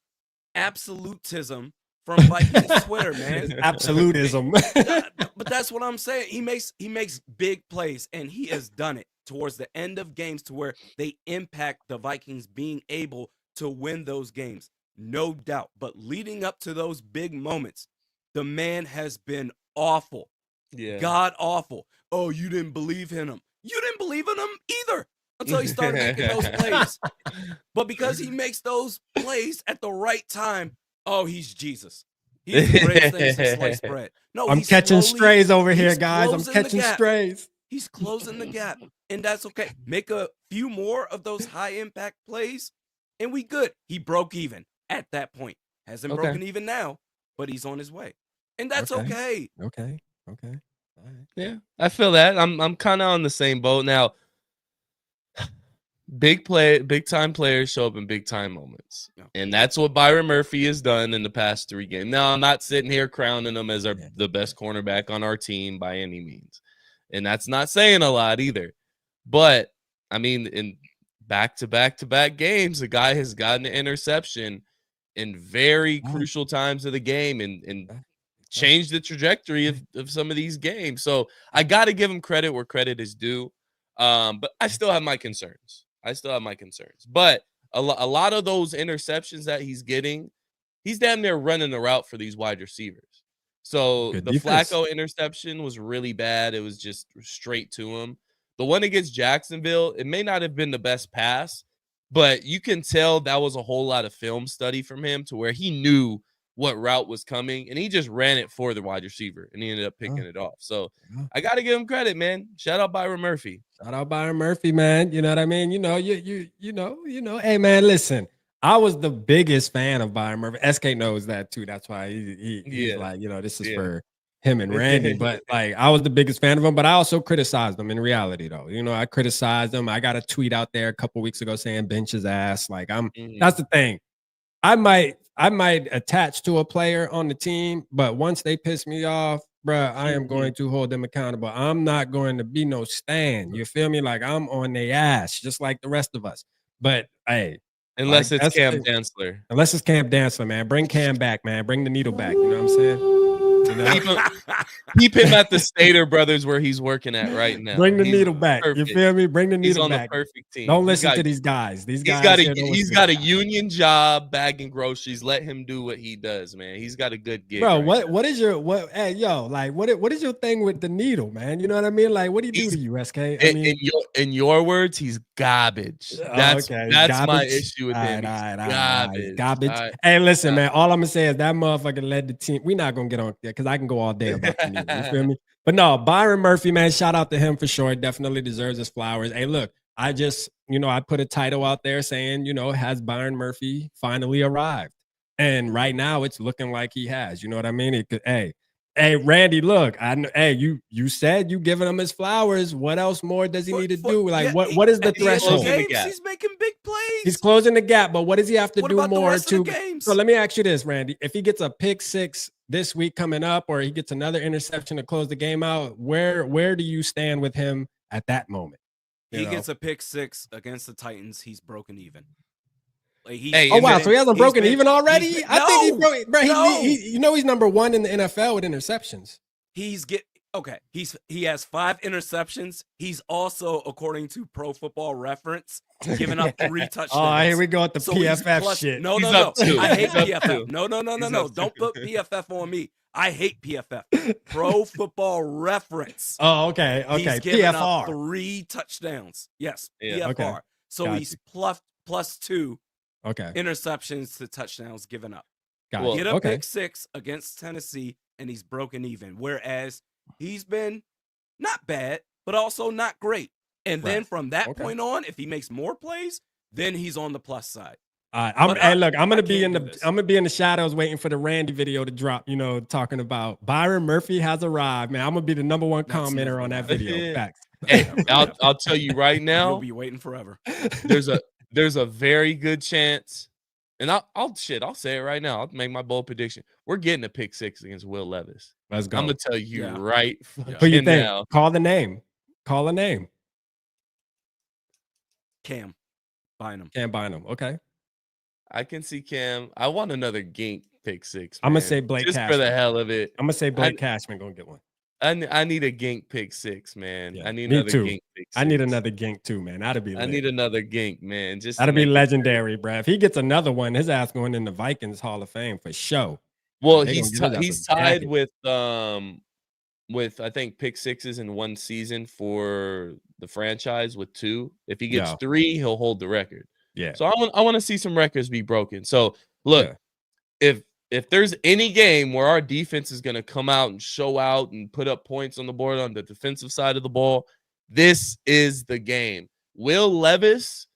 absolutism from Vikings Twitter, man. Absolutism. But that's what I'm saying. He makes big plays, and he has done it towards the end of games to where they impact the Vikings being able to win those games, no doubt. But leading up to those big moments, the man has been awful. Yeah. God awful. Oh, you didn't believe in him. You didn't believe in him either until he started making those plays. But because he makes those plays at the right time, oh, he's Jesus. He's the greatest thing since sliced bread. No, I'm catching strays over here, guys. I'm catching strays. He's closing the gap, and that's okay. Make a few more of those high-impact plays, and we good. He broke even at that point. Hasn't broken even now, but he's on his way. And that's okay. Okay. All right. Yeah, I feel that. I'm kind of on the same boat now. Big time players show up in big time moments, and that's what Byron Murphy has done in the past 3 games. Now, I'm not sitting here crowning him as the best cornerback on our team by any means, and that's not saying a lot either. But I mean, in back-to-back games, the guy has gotten an interception in very crucial times of the game, and changed the trajectory of some of these games. So I got to give him credit where credit is due. But I still have my concerns. But a lot of those interceptions that he's getting, he's damn near running the route for these wide receivers. So the Flacco interception was really bad. It was just straight to him. The one against Jacksonville, it may not have been the best pass, but you can tell that was a whole lot of film study from him to where he knew what route was coming, and he just ran it for the wide receiver, and he ended up picking it off. So I got to give him credit, man. Shout out Byron Murphy. Shout out Byron Murphy, man. You know what I mean? You know. Hey, man, listen. I was the biggest fan of Byron Murphy. SK knows that too. That's why he's like, this is for him and Randy. But like, I was the biggest fan of him. But I also criticized him in reality, though. I criticized him. I got a tweet out there a couple weeks ago saying bench his ass. Like, that's the thing. I might attach to a player on the team, but once they piss me off, bruh, I am going to hold them accountable. I'm not going to be no stan. You feel me? Like, I'm on their ass, just like the rest of us. But hey, unless it's Cam Dantzler. Unless it's Cam Dantzler, man. Bring Cam back, man. Bring the needle back. You know what I'm saying? Keep him at the Stater Brothers where he's working at right now. Bring the needle back. Perfect. You feel me? Bring the needle back. He's on the perfect team. Don't listen to these guys. These guys. He's got a union job bagging groceries. Let him do what he does, man. He's got a good gig. Bro, what is your hey yo, like what is your thing with the needle, man? You know what I mean? Like, what do you do to you, SK? I mean, in your words, he's garbage. That's garbage. My issue with him. Garbage. Hey, listen, man. All I'm gonna say is that motherfucker led the team. We're not gonna get on there because I can go all day about the needle. You feel me? But no, Byron Murphy, man, shout out to him for sure. Definitely deserves his flowers. Hey, look, I just, I put a title out there saying, has Byron Murphy finally arrived? And right now it's looking like he has. You know what I mean? Hey, Randy, look, you said you giving him his flowers. What else more does he need to do? Like, what is the threshold? He's making big plays. He's closing the gap, but what does he have to do more to? So let me ask you this, Randy. If he gets a pick 6 this week coming up, or he gets another interception to close the game out, where do you stand with him at that moment? He gets a pick 6 against the Titans. He's broken even. Like so he hasn't broken even already? I think he broke, bro. He's number 1 in the NFL with interceptions. He has 5 interceptions. He's also, according to Pro Football Reference, giving up 3 touchdowns. Oh, here we go with the PFF shit. No. I hate PFF. No. Don't put PFF on me. I hate PFF. Pro Football Reference. Oh, okay. He's given up 3 touchdowns. Yes, PFR. Okay. So he's plus 2 interceptions to touchdowns given up. Get a pick 6 against Tennessee, and he's broken even. Whereas he's been not bad, but also not great. And then from that point on, if he makes more plays, then he's on the plus side. I'm gonna be in the shadows waiting for the Randy video to drop. You know, talking about Byron Murphy has arrived. Man, I'm gonna be the #1 commenter on that video. Facts. Hey, I'll tell you right now. You'll be waiting forever. There's a very good chance, and I'll say it right now. I'll make my bold prediction. We're getting a pick 6 against Will Levis. Let's go. I'm gonna tell you right. Who you think? Now. Call the name. Call a name. Cam Bynum. Cam Bynum. Okay. I can see Cam. I want another Gink pick 6. I'm gonna say Blake just Cashman. For the hell of it. I'm gonna say Blake Cashman gonna get one. I need a Gink pick 6, man. Yeah, I need me another too. Gink pick 6. I need another Gink too, man. That'd be lit. I need another Gink, man. Just that'd be legendary, bro. If he gets another one, his ass going in the Vikings Hall of Fame for sure. Well, he's tied with I think pick 6s in one season for the franchise with 2. If he gets 3, he'll hold the record. Yeah. So I want to see some records be broken. So look, if there's any game where our defense is going to come out and show out and put up points on the board on the defensive side of the ball, this is the game. Will Levis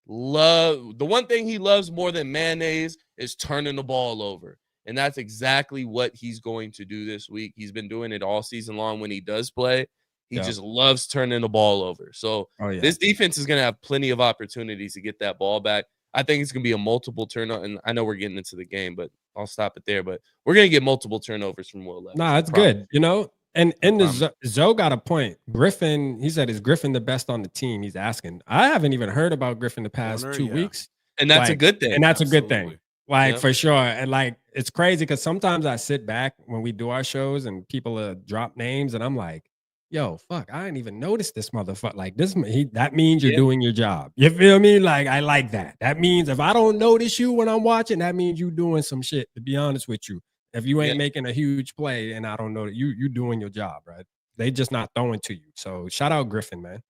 the one thing he loves more than mayonnaise is turning the ball over. And that's exactly what he's going to do this week. He's been doing it all season long when he does play. He just loves turning the ball over. So this defense is going to have plenty of opportunities to get that ball back. I think it's going to be a multiple turnover. And I know we're getting into the game, but I'll stop it there. But we're going to get multiple turnovers from Will Levis. Nah, it's good. You know, and Zoe got a point. Griffin, he said, is Griffin the best on the team? He's asking. I haven't even heard about Griffin the past 2 weeks. And that's a good thing. And that's a good thing. Like, for sure. And like, it's crazy because sometimes I sit back when we do our shows and people drop names and I'm like, yo, fuck, I didn't even notice this motherfucker. Like this, that means you're doing your job. You feel me? Like, I like that. That means if I don't notice you when I'm watching, that means you doing some shit, to be honest with you. If you ain't making a huge play and I don't know that you doing your job, right? They just not throwing to you. So shout out Griffin, man.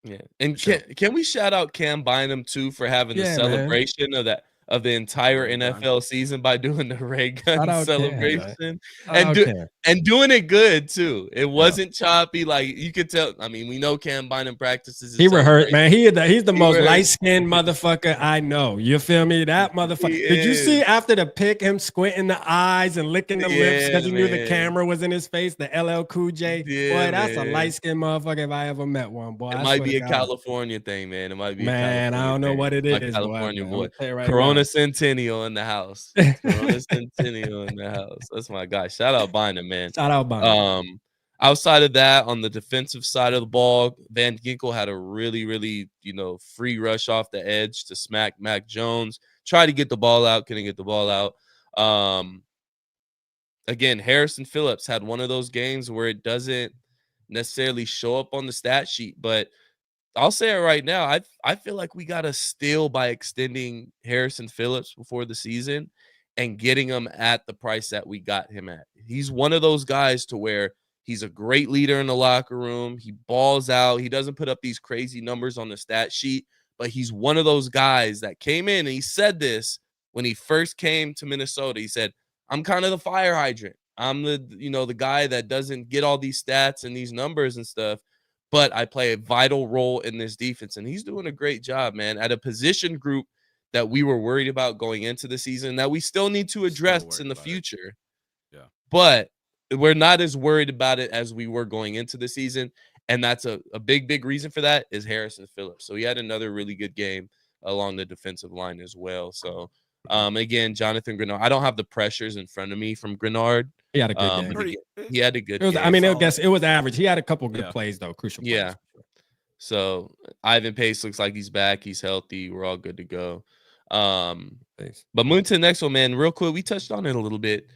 Yeah. And can we shout out Cam Bynum too for having the celebration of the entire NFL season by doing the ray gun celebration and doing it good too. It wasn't choppy. Like you could tell. I mean, we know Cam Bynum practices. He rehearsed, man. He's the most light-skinned motherfucker I know. You feel me? That motherfucker. Did you see after the pick him squinting the eyes and licking the lips because he knew the camera was in his face? The LL Cool J. Boy, that's a light-skinned motherfucker if I ever met one. Boy, it might be a California thing, man. It might be. Man, I don't know what it is. California boy. Corona Centennial in the house. Corona Centennial in the house. That's my guy. Shout out Bynum, man. Shout out Bynum. Outside of that, on the defensive side of the ball, Van Ginkel had a really, really, free rush off the edge to smack Mac Jones. Tried to get the ball out, couldn't get the ball out. Again, Harrison Phillips had one of those games where it doesn't necessarily show up on the stat sheet, but I'll say it right now. I feel like we got to steal by extending Harrison Phillips before the season and getting him at the price that we got him at. He's one of those guys to where he's a great leader in the locker room. He balls out. He doesn't put up these crazy numbers on the stat sheet, but he's one of those guys that came in, and he said this when he first came to Minnesota. He said, I'm kind of the fire hydrant. I'm the guy that doesn't get all these stats and these numbers and stuff, but I play a vital role in this defense. And he's doing a great job, man, at a position group that we were worried about going into the season that we still need to address in the future. Yeah. But we're not as worried about it as we were going into the season. And that's a big reason for that is Harrison Phillips. So he had another really good game along the defensive line as well. So, again, Jonathan Grenard, I don't have the pressures in front of me from Grenard. He had a good game. He had a good game. I mean, it was average. He had a couple good plays, though, crucial plays. Yeah. So Ivan Pace looks like he's back. He's healthy. We're all good to go. But moving to the next one, man, real quick, we touched on it a little bit.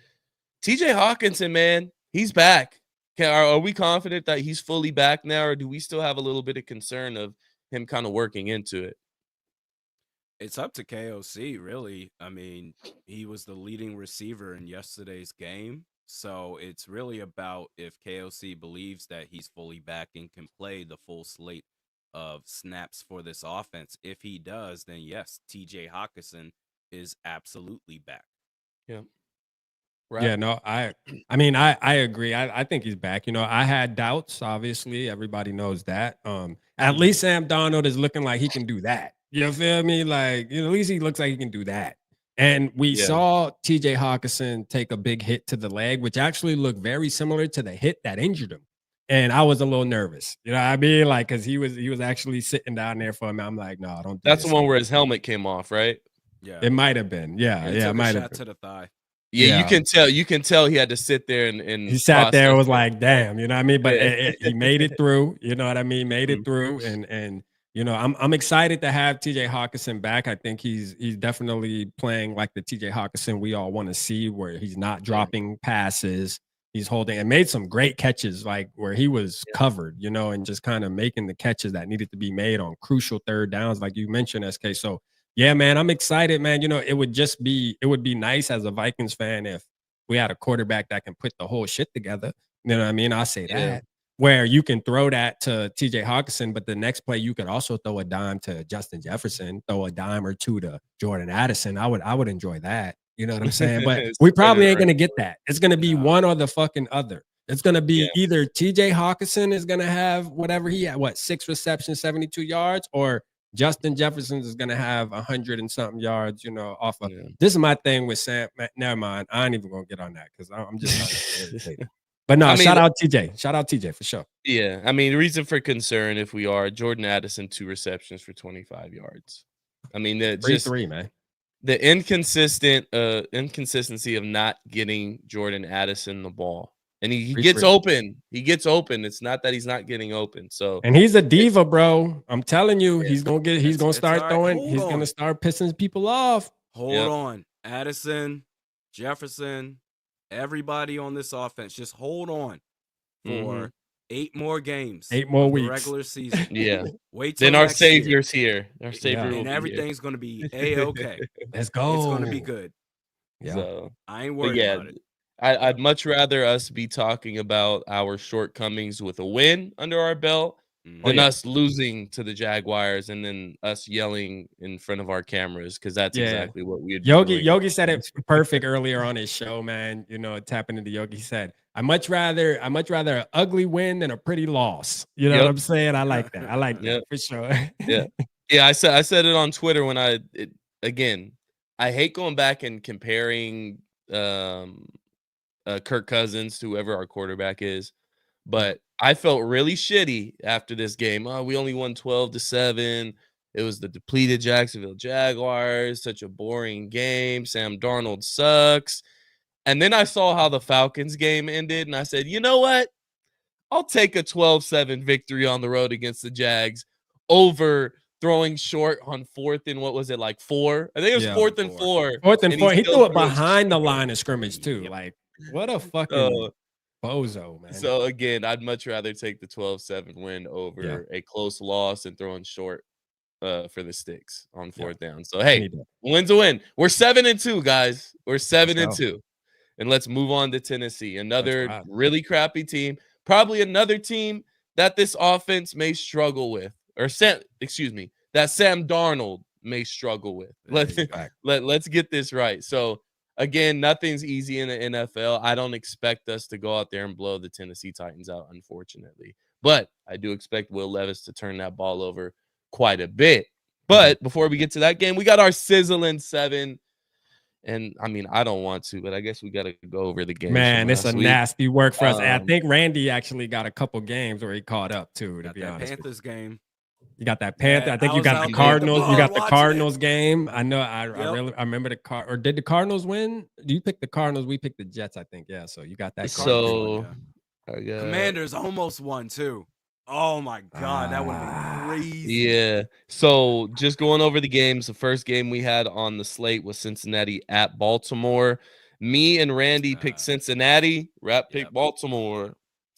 TJ Hawkinson, man, he's back. Are we confident that he's fully back now, or do we still have a little bit of concern of him kind of working into it? It's up to KOC, really. I mean, he was the leading receiver in yesterday's game. So it's really about if KOC believes that he's fully back and can play the full slate of snaps for this offense. If he does, then yes, TJ Hawkinson is absolutely back. Yeah. Right. Yeah, no, I mean, I agree. I think he's back. You know, I had doubts, obviously. Everybody knows that. At least Sam Darnold is looking like he can do that. You feel me? Like, at least he looks like he can do that. And we saw TJ Hawkinson take a big hit to the leg, which actually looked very similar to the hit that injured him. And I was a little nervous. You know what I mean? Like, because he was actually sitting down there for him. I'm like, no, don't do That's this. The one where his helmet came off, right? Yeah. It might have been. Yeah, it might have been. To the thigh. Yeah, you can tell he had to sit there and he sat there and was like, damn, you know what I mean? But he made it through, you know what I mean? Made it through. And you know, I'm excited to have TJ Hawkinson back. I think he's definitely playing like the TJ Hawkinson we all want to see, where he's not dropping passes. He's holding and made some great catches, like where he was covered, you know, and just kind of making the catches that needed to be made on crucial third downs, like you mentioned, SK. So yeah, man, I'm excited, man. You know, it would be nice as a Vikings fan if we had a quarterback that can put the whole shit together. You know what I mean? I say that. Where you can throw that to TJ Hawkinson, but the next play you could also throw a dime to Justin Jefferson, throw a dime or two to Jordan Addison. I would enjoy that. You know what I'm saying? But we probably ain't gonna get that. It's gonna be one or the fucking other. It's gonna be either TJ Hawkinson is gonna have whatever he had, 6 receptions, 72 yards, or Justin Jefferson is going to have 100 and something yards, you know, off of. This is my thing with Sam. Never mind. I ain't even going to get on that because I'm just irritated. But no, shout out TJ. Shout out TJ for sure. Yeah. I mean, reason for concern if we are Jordan Addison, 2 receptions for 25 yards. I mean, just 3, man. The inconsistency of not getting Jordan Addison the ball. And he gets open. He gets open. It's not that he's not getting open. So, and he's a diva, bro. I'm telling you, he's gonna start throwing. He's gonna start pissing people off. Hold on, Addison, Jefferson, everybody on this offense. Just hold on for 8 more games, 8 more weeks, regular season. Yeah. Wait till then our savior's here. Our savior, and everything's gonna be a-okay. Let's go. It's gonna be good. Yeah. So, I ain't worried about it. I'd much rather us be talking about our shortcomings with a win under our belt than us losing to the Jaguars and then us yelling in front of our cameras, because that's exactly what we'd Yogi said it perfect earlier on his show, man. You know, tapping into Yogi, he said, I much rather an ugly win than a pretty loss. You know what I'm saying? I like that. I like that for sure. Yeah. I said it on Twitter when I hate going back and comparing Kirk Cousins to whoever our quarterback is, but I felt really shitty after this game. We only won 12-7. It was the depleted Jacksonville Jaguars. Such a boring game. Sam Darnold sucks. And then I saw how the Falcons game ended, and I said, you know what? I'll take a 12-7 victory on the road against the Jags over throwing short on 4th and what was it, like 4? I think it was 4th and 4. 4th and 4. He threw it behind the line of scrimmage too. Like, what a fucking bozo, man. So again, I'd much rather take the 12-7 win over a close loss and throwing short for the sticks on 4th down. So hey, win's a win. We're 7-2, guys. We're 7-2. And let's move on to Tennessee. Another really crappy team. Probably another team that this offense may struggle with. That Sam Darnold may struggle with. Let's get this right. So again, nothing's easy in the NFL. I don't expect us to go out there and blow the Tennessee Titans out, unfortunately. But I do expect Will Levis to turn that ball over quite a bit. But before we get to that game, we got our Sizzlin 7. And I mean, I don't want to, but I guess we got to go over the game. Man, it's a nasty work for us. I think Randy actually got a couple games where he caught up too, to be honest. Panthers game. You got that Panther. I think you got the Cardinals. You got the Cardinals game. I know. I remember or did the Cardinals win? Do you pick the Cardinals? We picked the Jets, I think. Yeah. So you got that. So Commanders almost won too. Oh my God, that would have been crazy. Yeah. So just going over the games, the first game we had on the slate was Cincinnati at Baltimore. Me and Randy picked Cincinnati. Rap picked Baltimore.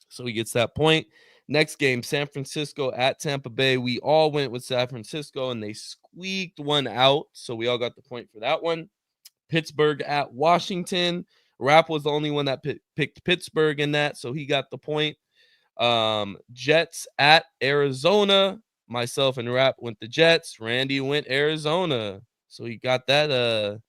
So he gets that point. Next game, San Francisco at Tampa Bay. We all went with San Francisco, and they squeaked one out. So we all got the point for that one. Pittsburgh at Washington. Rap was the only one that picked Pittsburgh in that, so he got the point. Jets at Arizona. Myself and Rap went the Jets. Randy went Arizona, so he got that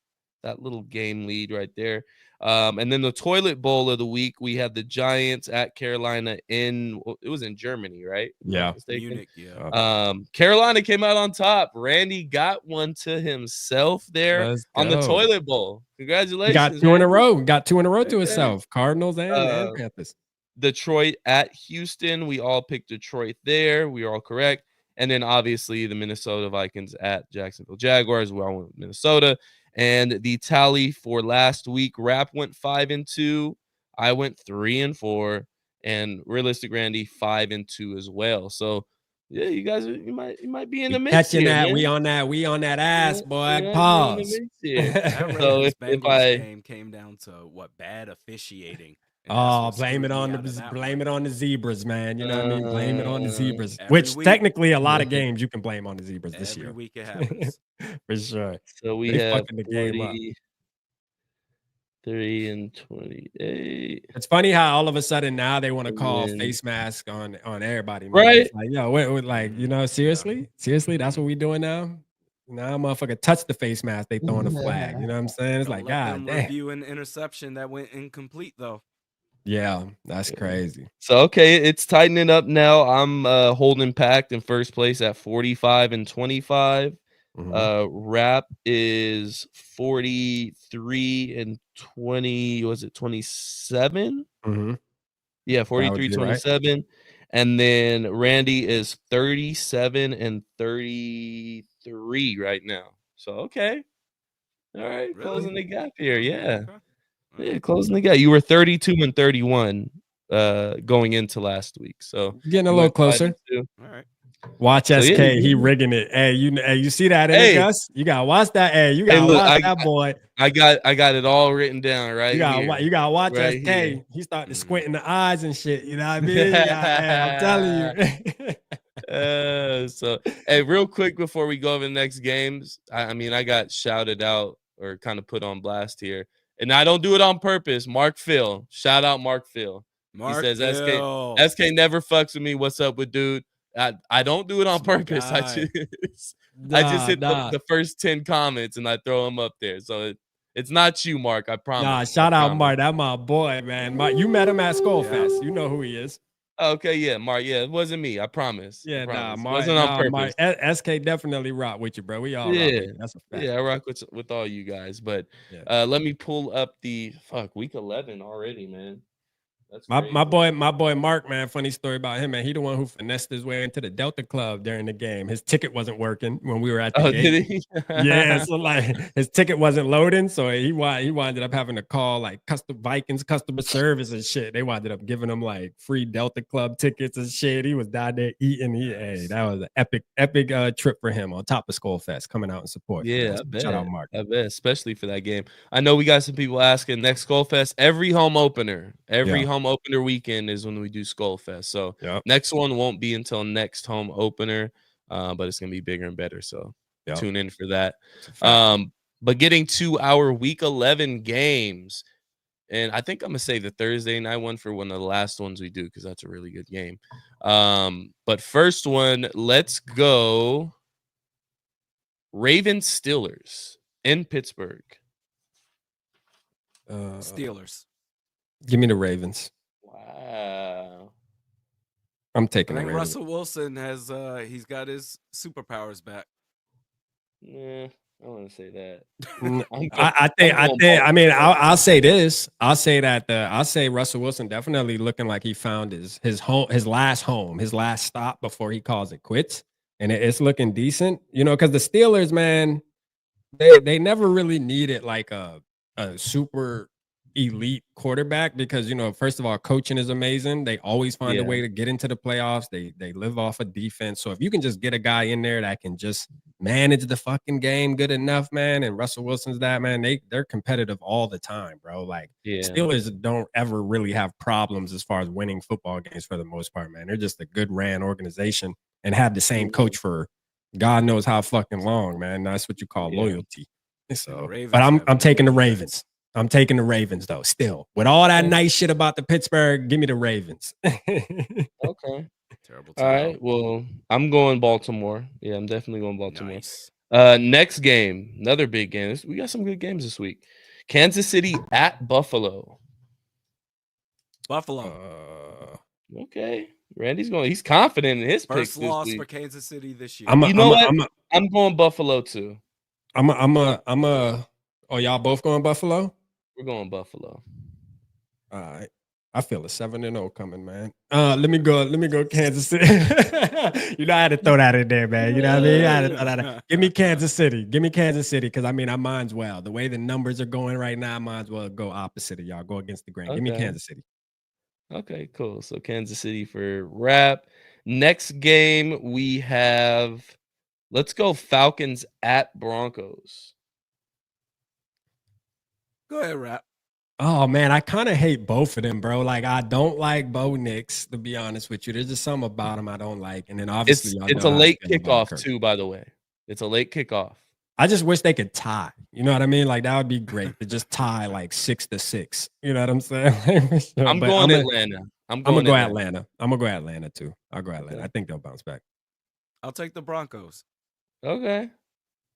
little game lead right there. And then the toilet bowl of the week, we had the Giants at Carolina it was in Germany, right? Yeah. Munich, yeah. Carolina came out on top. Randy got one to himself there on the toilet bowl. Congratulations. He got two in a row. Got 2 in a row to himself. Cardinals and Panthers. Detroit at Houston. We all picked Detroit there. We are all correct. And then obviously the Minnesota Vikings at Jacksonville Jaguars. We all went with Minnesota. And the tally for last week, Rap went 5-2. I went 3-4. And Realistic Randy 5-2 as well. So yeah, you guys you might be in the mix. Catching here, that, man. we on that ass, boy. Pause. So if game came down to what bad officiating. Oh, blame it on the zebras, man. You know what I mean? Blame it on the zebras. Which technically a lot of games you can blame on the zebras this year. Every week it happens. For sure. So we have the game up. 3-28. It's funny how all of a sudden now they want to call face mask on everybody, man. Right? It's like, yo, like, you know, seriously, that's what we doing now. Now, motherfucker, touch the face mask. They throwing a flag. You know what I'm saying? It's like, God damn. Review an interception that went incomplete though. Yeah, that's crazy. So okay, it's tightening up now. I'm holding Packed in first place at 45-25. Rap is 43-20. Was it 27? Yeah, 43-27. Right. And then Randy is 37-33 right now. So okay. All right, really? Closing the gap here. Yeah. Okay. Yeah, closing the gap. You were 32-31 going into last week. So getting a little closer. All right. Watch SK, he rigging it. Hey, you see that, Gus? You gotta watch that. Hey, you gotta watch that boy. I got it all written down right. You gotta watch right SK. Here. He started squinting the eyes and shit. You know what I mean? I'm telling you. So hey, real quick before we go over the next games, I mean, I got shouted out or kind of put on blast here. And I don't do it on purpose. Mark Phil. Shout out Mark Phil. He says SK never fucks with me. What's up with dude? I don't do it on purpose. I just hit the first 10 comments and I throw them up there. So it's not you, Mark. I promise. Shout out Mark. That's my boy, man. Mark, you met him at Skullfest. You know who he is. Okay, yeah, Mark. Yeah, it wasn't me. I promise. Yeah, Mark. Wasn't on purpose. Mark, SK definitely rock with you, bro. We all rock with you. That's a fact. Yeah, I rock with all you guys. But let me pull up the week 11 already, man. That's my boy Mark, man. Funny story about him, man. He the one who finessed his way into the Delta Club during the game. His ticket wasn't working when we were at the game. Did he? Yeah, so like his ticket wasn't loading, so he wound up having to call like Vikings customer service and shit. They wound up giving him like free Delta Club tickets and shit. He was down there eating. Hey, that was an epic trip for him on top of Skullfest coming out and support. Yeah, I bet. Shout out Mark. I bet, especially for that game. I know we got some people asking next Skullfest. Every home opener opener weekend is when we do Skullfest. So next one won't be until next home opener, but it's gonna be bigger and better. So tune in for that. But getting to our week 11 games, and I think I'm gonna say the Thursday night one for one of the last ones we do because that's a really good game. But first one, let's go. Ravens Steelers in Pittsburgh. Steelers. Give me the Ravens. Wow. I'm taking the Ravens. Russell Wilson has he's got his superpowers back. Yeah, I want to say that. I'll say this. I'll say that I'll say Russell Wilson definitely looking like he found his last home, his last stop before he calls it quits. And it's looking decent, you know, because the Steelers, man, they never really needed like a super elite quarterback because, you know, first of all, coaching is amazing. They always find a way to get into the playoffs. They live off of defense. So if you can just get a guy in there that can just manage the fucking game good enough, man, and Russell Wilson's that, man, they're competitive all the time, bro. Like Steelers don't ever really have problems as far as winning football games for the most part, man. They're just a good ran organization and have the same coach for God knows how fucking long, man. That's what you call loyalty. So, but I'm taking the Ravens. I'm taking the Ravens though. Still, with all that nice shit about the Pittsburgh, give me the Ravens. Okay. Terrible. All right. Well, I'm going Baltimore. Yeah, I'm definitely going Baltimore. Nice. Next game, another big game. We got some good games this week. Kansas City at Buffalo. Buffalo. Okay. Randy's going. He's confident in his picks First this loss week. for Kansas City this year. I'm going Buffalo too. Oh, y'all both going Buffalo? We're going Buffalo. All right. I feel a 7-0 coming, man. Let me go Kansas City. You know, I had to throw that in there, man. You know what I mean? I had to throw that in. Give me Kansas City. Give me Kansas City, because I mean, I might as well. The way the numbers are going right now, I might as well go opposite of y'all. Go against the grain. Give me Kansas City. Okay, cool. So Kansas City for wrap. Next game we have. Let's go Falcons at Broncos. Go ahead, Rap. Oh man, I kind of hate both of them, bro. Like, I don't like Bo Nix, to be honest with you. There's just something about him I don't like. And then obviously it's a late kickoff too, by the way. It's a late kickoff. I just wish they could tie. You know what I mean? Like, that would be great to just tie like 6-6. You know what I'm saying? I'm going Atlanta. I'm gonna go Atlanta. I'm gonna go Atlanta too. I'll go Atlanta. I think they'll bounce back. I'll take the Broncos. Okay.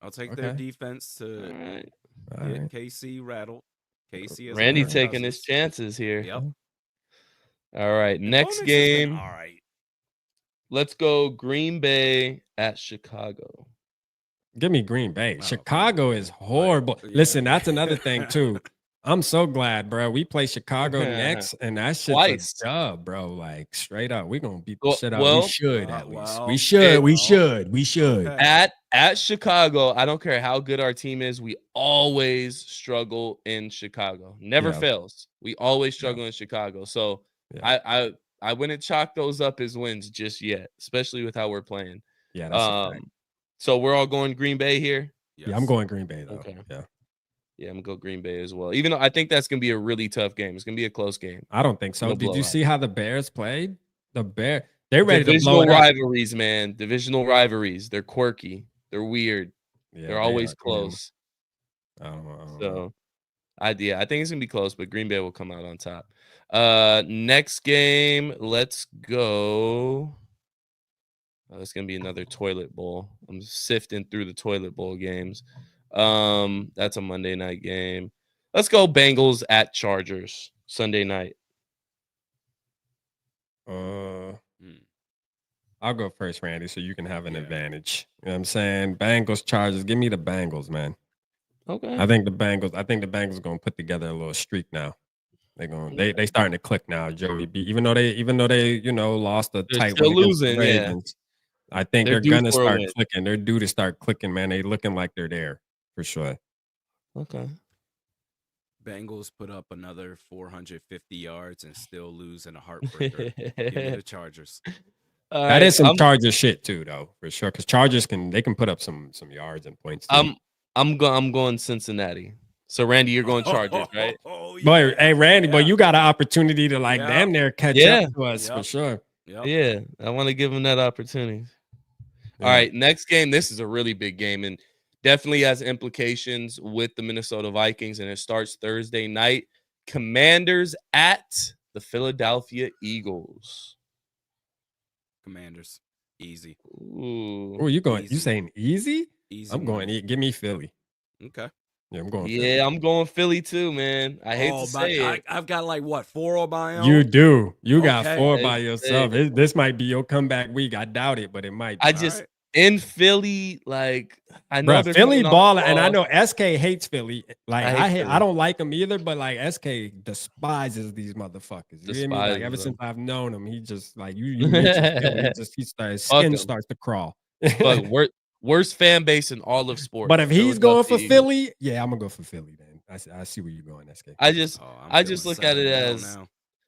I'll take their defense to get KC rattled. KC is Randy taking his chances here. Yep. All right. Next game. All right. Let's go Green Bay at Chicago. Give me Green Bay. Chicago is horrible. Listen, that's another thing too. I'm so glad, bro. We play Chicago next, and that shit's a dub, bro. Like, straight up, we're gonna beat the shit out. We should at least. We should. At Chicago, I don't care how good our team is. We always struggle in Chicago. Never fails. We always struggle in Chicago. So I wouldn't chalk those up as wins just yet, especially with how we're playing. Yeah, that's a fact. So we're all going Green Bay here. Yes. Yeah, I'm going Green Bay though. Okay. Yeah, I'm gonna go Green Bay as well. Even though I think that's gonna be a really tough game. It's gonna be a close game. I don't think so. Did you see how the Bears played? They're ready to blow it up. Rivalries, man. Divisional rivalries. They're quirky. They're weird. Yeah, they're always close. So, I think it's gonna be close, but Green Bay will come out on top. Next game, let's go. It's gonna be another toilet bowl. I'm sifting through the toilet bowl games. That's a Monday night game. Let's go Bengals at Chargers Sunday night. I'll go first, Randy, so you can have an advantage. You know what I'm saying? Bengals, Chargers. Give me the Bengals, man. Okay. I think the Bengals are gonna put together a little streak now. They starting to click now, Joey B. Even though they lost the tight one against the Ravens. I think they're gonna start clicking. They're due to start clicking, man. They looking like they're there for sure. Okay. Bengals put up another 450 yards and still lose in a heartbreaker. Give me the Chargers. That is some Chargers shit too, though, for sure. Because Chargers can put up some yards and points. Too. I'm going Cincinnati. So Randy, you're going Chargers, right? Boy, hey Randy, but you got an opportunity to damn near catch up to us for sure. Yeah, I want to give them that opportunity. All right, next game. This is a really big game and definitely has implications with the Minnesota Vikings, and it starts Thursday night. Commanders at the Philadelphia Eagles. Commanders, easy. Ooh, where you going? Easy. You saying easy? Easy. I'm going. Give me Philly. Okay. Yeah, I'm going. Yeah, Philly. I'm going Philly too, man. I hate to say it. I've got like what 4 on my own. You do. You got 4 by yourself. This might be your comeback week. I doubt it, but it might be. In Philly, like I know Philly baller, and I know SK hates Philly. Like I don't like him either, but like SK despises these motherfuckers. You hear me? Like ever since I've known him, he just like you mentioned Philly, his skin starts to crawl. But worst fan base in all of sports. But if he's going for Philly, yeah, I'm gonna go for Philly. Then I see where you're going, SK. I just look at it as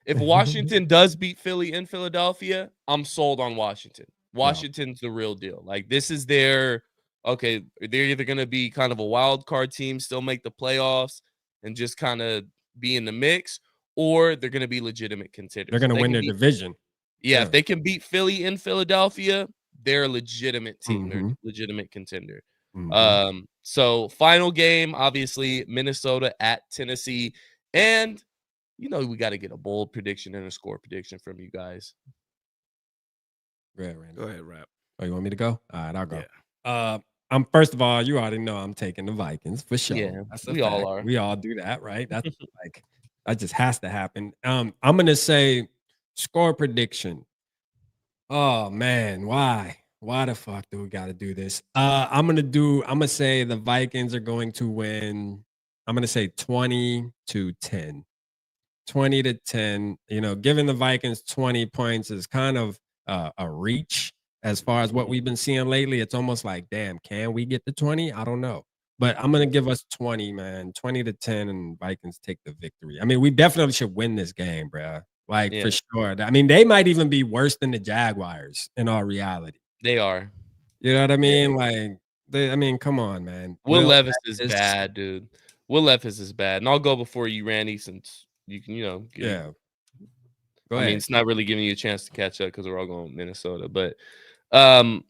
if Washington does beat Philly in Philadelphia, I'm sold on Washington. Washington's the real deal. Like this is they're either going to be kind of a wild card team, still make the playoffs and just kind of be in the mix, or they're going to be legitimate contenders. They're going to win their division. Yeah, if they can beat Philly in Philadelphia, they're a legitimate team. They're a legitimate contender. So final game, obviously Minnesota at Tennessee, and we got to get a bold prediction and a score prediction from you guys. Go ahead, Rap. Oh, you want me to go? All right, I'll go. Yeah. I'm first of all, you already know I'm taking the Vikings for sure. Yeah, that's a we fact. all are. We all do that, right? That's like that just has to happen. I'm gonna say score prediction. Oh man, why? Why the fuck do we got to do this? I'm gonna say the Vikings are going to win. I'm gonna say 20-10. 20-10. Giving the Vikings 20 points is kind of a reach as far as what we've been seeing lately. It's almost like, damn, can we get to 20? I don't know. But I'm gonna give us 20, man. 20-10, and Vikings take the victory. I mean, we definitely should win this game, bro. Like for sure. I mean, they might even be worse than the Jaguars in all reality. They are. You know what I mean? Like, come on, man. Will Levis is bad, dude. Will Levis is bad. And I'll go before you, Randy, since you can, Go I ahead. mean, it's not really giving you a chance to catch up because we're all going with Minnesota. But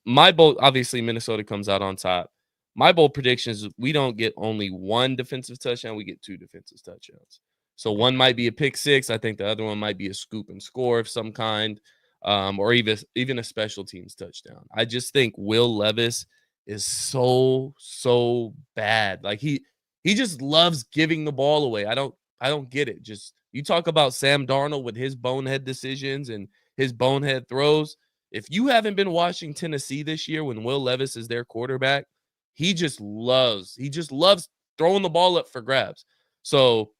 my bold, obviously, Minnesota comes out on top. My bold prediction is we don't get only one defensive touchdown. We get 2 defensive touchdowns. So one might be a pick six. I think the other one might be a scoop and score of some kind, or even a special teams touchdown. I just think Will Levis is so bad. Like he just loves giving the ball away. I don't get it. Just you talk about Sam Darnold with his bonehead decisions and his bonehead throws. If you haven't been watching Tennessee this year when Will Levis is their quarterback, he just loves throwing the ball up for grabs. So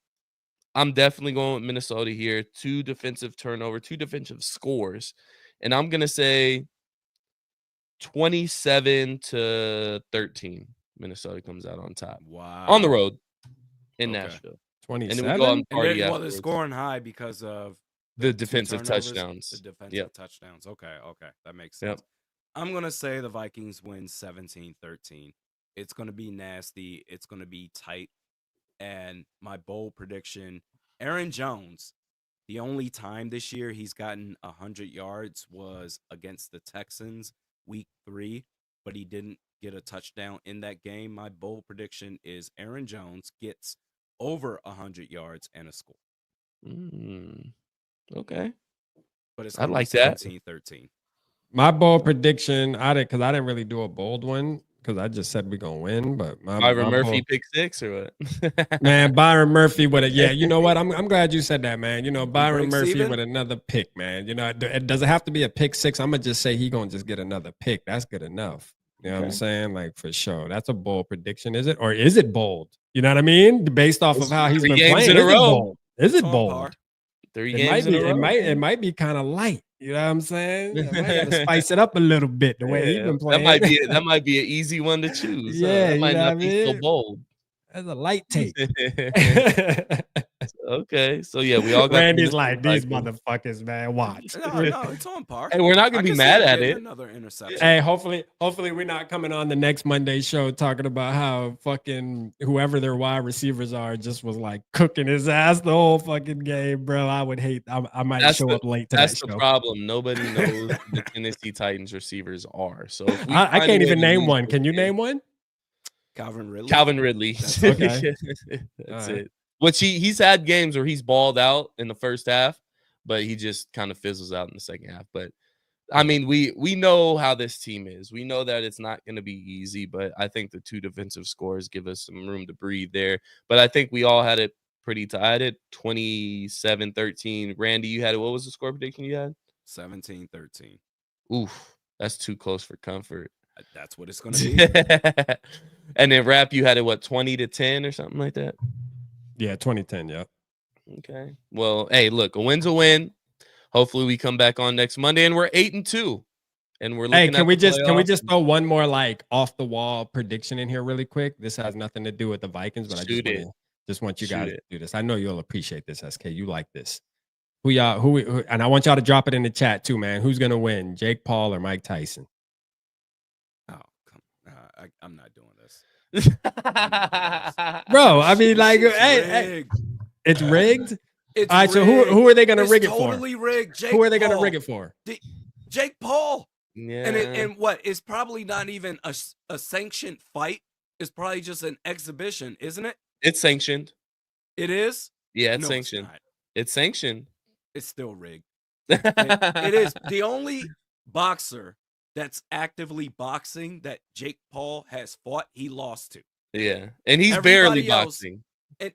I'm definitely going with Minnesota here. 2 defensive turnover, 2 defensive scores. And I'm going to say 27-13. Minnesota comes out on top. Wow. On the road in Nashville. 27. And then we go on party they're afterwards. scoring high because of the defensive turnovers, touchdowns. The defensive touchdowns. Okay. That makes sense. Yep. I'm going to say the Vikings win 17-13. It's going to be nasty. It's going to be tight. And my bold prediction, Aaron Jones, the only time this year he's gotten 100 yards was against the Texans week 3, but he didn't get a touchdown in that game. My bold prediction is Aaron Jones gets over 100 yards and a score. Okay. But it's I like that. 17-13. My bold prediction, I didn't really do a bold one because I just said we're gonna win. But Byron Murphy pick 6 or what? Man, Byron Murphy with it. Yeah, you know what? I'm glad you said that, man. Byron breaks Murphy even? with another pick, man. It doesn't have to be a pick 6. I'm gonna just say he gonna just get another pick. That's good enough. You know what I'm saying? Like for sure. That's a bold prediction, is it? Or is it bold? You know what I mean? Based off of how he's been playing. In a row. Is it bold? 3 games in a row. It might be kind of light. You know what I'm saying? I might gotta spice it up a little bit the way he's been playing. That might be an easy one to choose. Yeah, that might not be so bold. That's a light take. Okay, so yeah, we all got Randy's like these motherfuckers, man. Watch. No, it's on par. Hey, we're not gonna be mad at it. Another interception. Hey, hopefully we're not coming on the next Monday show talking about how fucking whoever their wide receivers are just was like cooking his ass the whole fucking game, bro. I would hate. I might show up late to that show. That's the problem. Nobody knows who the Tennessee Titans receivers are. So I can't even name one. Can you name one? Calvin Ridley. That's okay. That's it. Which he's had games where he's balled out in the first half, but he just kind of fizzles out in the second half. But I mean, we know how this team is. We know that it's not going to be easy, but I think the 2 defensive scores give us some room to breathe there. But I think we all had it pretty tight at 27-13. Randy, you had it. What was the score prediction you had? 17-13. Oof, that's too close for comfort. That's what it's going to be. And then Rap, you had it, what, 20-10 or something like that? Yeah, 2010. Yeah. Okay. Well, hey, look, a win's a win. Hopefully, we come back on next Monday, and we're 8-2, and we're looking. Hey, can we just throw one more like off the wall prediction in here really quick? This has nothing to do with the Vikings, but I just want you guys to do this. I know you'll appreciate this, SK. You like this. Who, and I want y'all to drop it in the chat too, man. Who's gonna win, Jake Paul or Mike Tyson? Oh, I'm not doing this. Bro, I mean, like, hey, it's rigged. It's all right, rigged. So who are they going to rig it totally for? Rigged. Jake who are they Paul. going to rig it for? Jake Paul. Yeah. And what? It's probably not even a sanctioned fight. is probably just an exhibition, isn't it? It's sanctioned. It is? Yeah, it's No, sanctioned. it's not. It's sanctioned. It's still rigged. It is. The only boxer that's actively boxing that Jake Paul has fought, he lost to. Yeah, and he's Everybody barely else- boxing.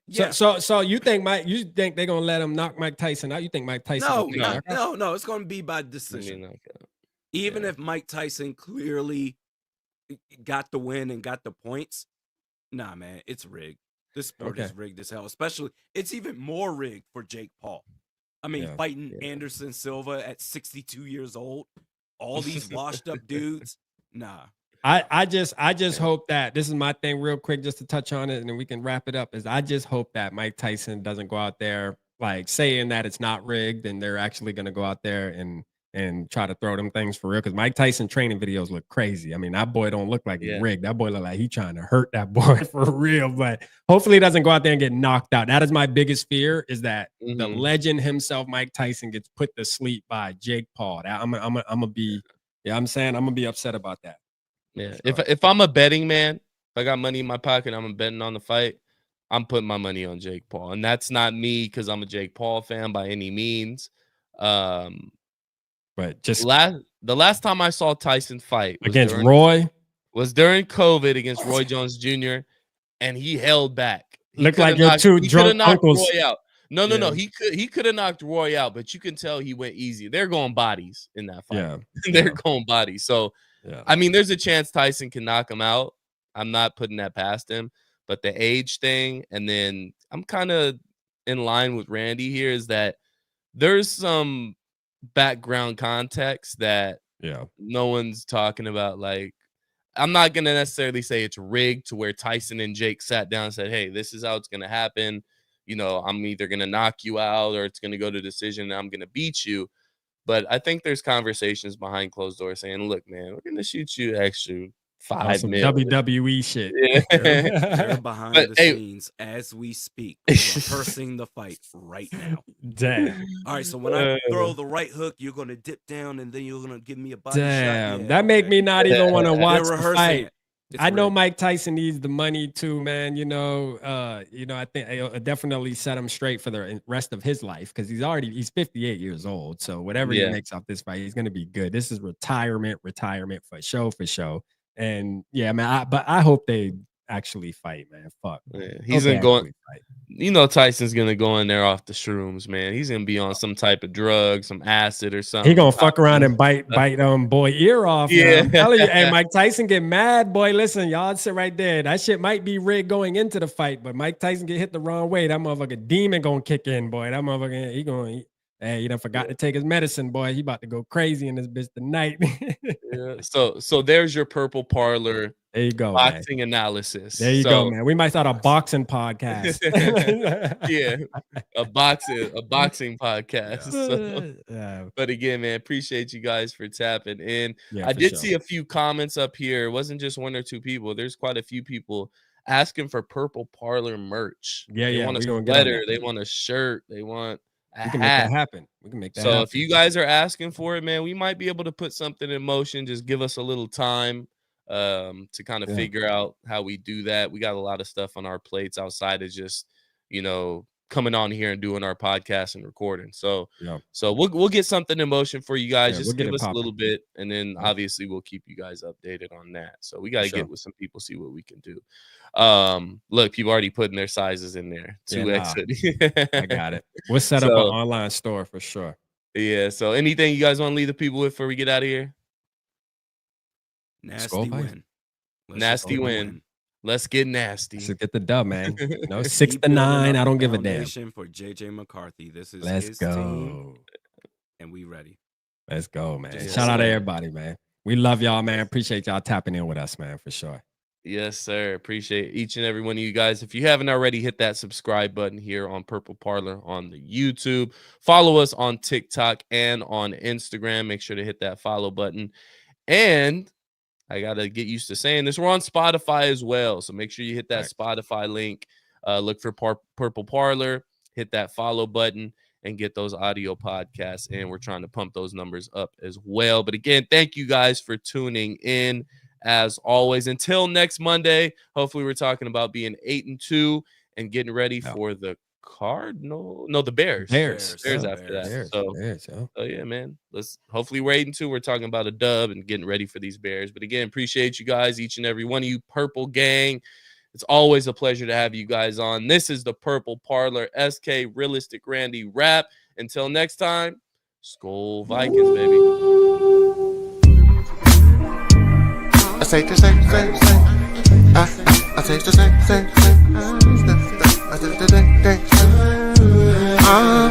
Yeah. So you think they're gonna let him knock Mike Tyson out? You think Mike Tyson? No, it's gonna be by decision. Even if Mike Tyson clearly got the win and got the points, nah, man, it's rigged. This sport is rigged as hell. Especially, it's even more rigged for Jake Paul. I mean, fighting Anderson Silva at 62 years old, all these washed up dudes. Nah. I just hope that this is my thing real quick, just to touch on it and then we can wrap it up, is I just hope that Mike Tyson doesn't go out there like saying that it's not rigged and they're actually going to go out there and try to throw them things for real. Because Mike Tyson training videos look crazy. I mean, that boy don't look like he's rigged. That boy look like he's trying to hurt that boy for real. But hopefully he doesn't go out there and get knocked out. That is my biggest fear, is that the legend himself, Mike Tyson, gets put to sleep by Jake Paul. I'm gonna be, I'm gonna be upset about that. Yeah, if I'm a betting man, if I got money in my pocket, I'm betting on the fight, I'm putting my money on Jake Paul. And that's not me because I'm a Jake Paul fan by any means. But just the last time I saw Tyson fight was against Roy was during COVID against Roy Jones Jr. and he held back. Looked like your two drunk uncles. Roy out. No. He could have knocked Roy out, but you can tell he went easy. They're going bodies in that fight. Yeah. They're going bodies. So I mean, there's a chance Tyson can knock him out. I'm not putting that past him, but the age thing, and then I'm kind of in line with Randy here, is that there's some background context that no one's talking about. Like, I'm not going to necessarily say it's rigged to where Tyson and Jake sat down and said, hey, this is how it's going to happen. You know, I'm either going to knock you out or it's going to go to decision and I'm going to beat you. But I think there's conversations behind closed doors saying, look, man, we're going to shoot you extra $5 million. WWE shit. Yeah. They're behind the scenes as we speak, rehearsing the fight right now. Damn. All right, so when I throw the right hook, you're going to dip down and then you're going to give me a body shot. Yeah, that make me not even want to watch the fight. I know rigged. Mike Tyson needs the money too, man. I think it'll definitely set him straight for the rest of his life, because he's 58 years old. So whatever he makes off this fight, he's gonna be good. This is retirement for show. And yeah, man, but I hope they actually fight, man. Fuck. Yeah, he's gonna go. You know, Tyson's gonna go in there off the shrooms, man. He's gonna be on some type of drug, some acid or something. He gonna fuck around and bite boy ear off. Yeah, I'm telling you. Hey, Mike Tyson get mad, boy. Listen, y'all sit right there. That shit might be rigged going into the fight, but Mike Tyson get hit the wrong way. That motherfucker demon gonna kick in, boy. That motherfucker, he done forgot to take his medicine, boy. He about to go crazy in this bitch tonight. So there's your Purple Parlor. There you go, boxing analysis. There you go, man. We might start a boxing podcast. a boxing podcast. But again, man, appreciate you guys for tapping in. I did see a few comments up here. It wasn't just one or two people. There's quite a few people asking for Purple Parlor merch. They want a sweater. They want a shirt. They want a hat. Make that happen. We can make that happen. So if you guys are asking for it, man, we might be able to put something in motion. Just give us a little time to kind of figure out how we do that. We got a lot of stuff on our plates outside of just, coming on here and doing our podcast and recording. So we'll get something in motion for you guys. Just give us a little bit, and then obviously we'll keep you guys updated on that. So we got to get with some people, see what we can do. Look, people already putting their sizes in there. 2X. I got it. We'll set up an online store for sure. Yeah. So anything you guys want to leave the people with before we get out of here? Nasty win. Nasty win. Let's get nasty. Let's get the dub, man. 6-9. I don't give a damn. For JJ McCarthy. This is his team, and we ready. Let's go, man. Shout out to everybody, man. We love y'all, man. Appreciate y'all tapping in with us, man, for sure. Yes, sir. Appreciate each and every one of you guys. If you haven't already, hit that subscribe button here on Purple Parlor on the YouTube. Follow us on TikTok and on Instagram. Make sure to hit that follow button. And I got to get used to saying this. We're on Spotify as well. So make sure you hit that Spotify link. Look for Purple Parlor. Hit that follow button and get those audio podcasts. And we're trying to pump those numbers up as well. But again, thank you guys for tuning in. as always. Until next Monday, hopefully we're talking about being 8-2 and getting ready for the the Bears. Bears after that. So yeah, man. Hopefully we're 8-2. We're talking about a dub and getting ready for these Bears. But again, appreciate you guys, each and every one of you, Purple Gang. It's always a pleasure to have you guys on. This is the Purple Parlor, SK Realistic Randy Rap. Until next time, Skol Vikings, baby. I say the same. I say the same. I say the same.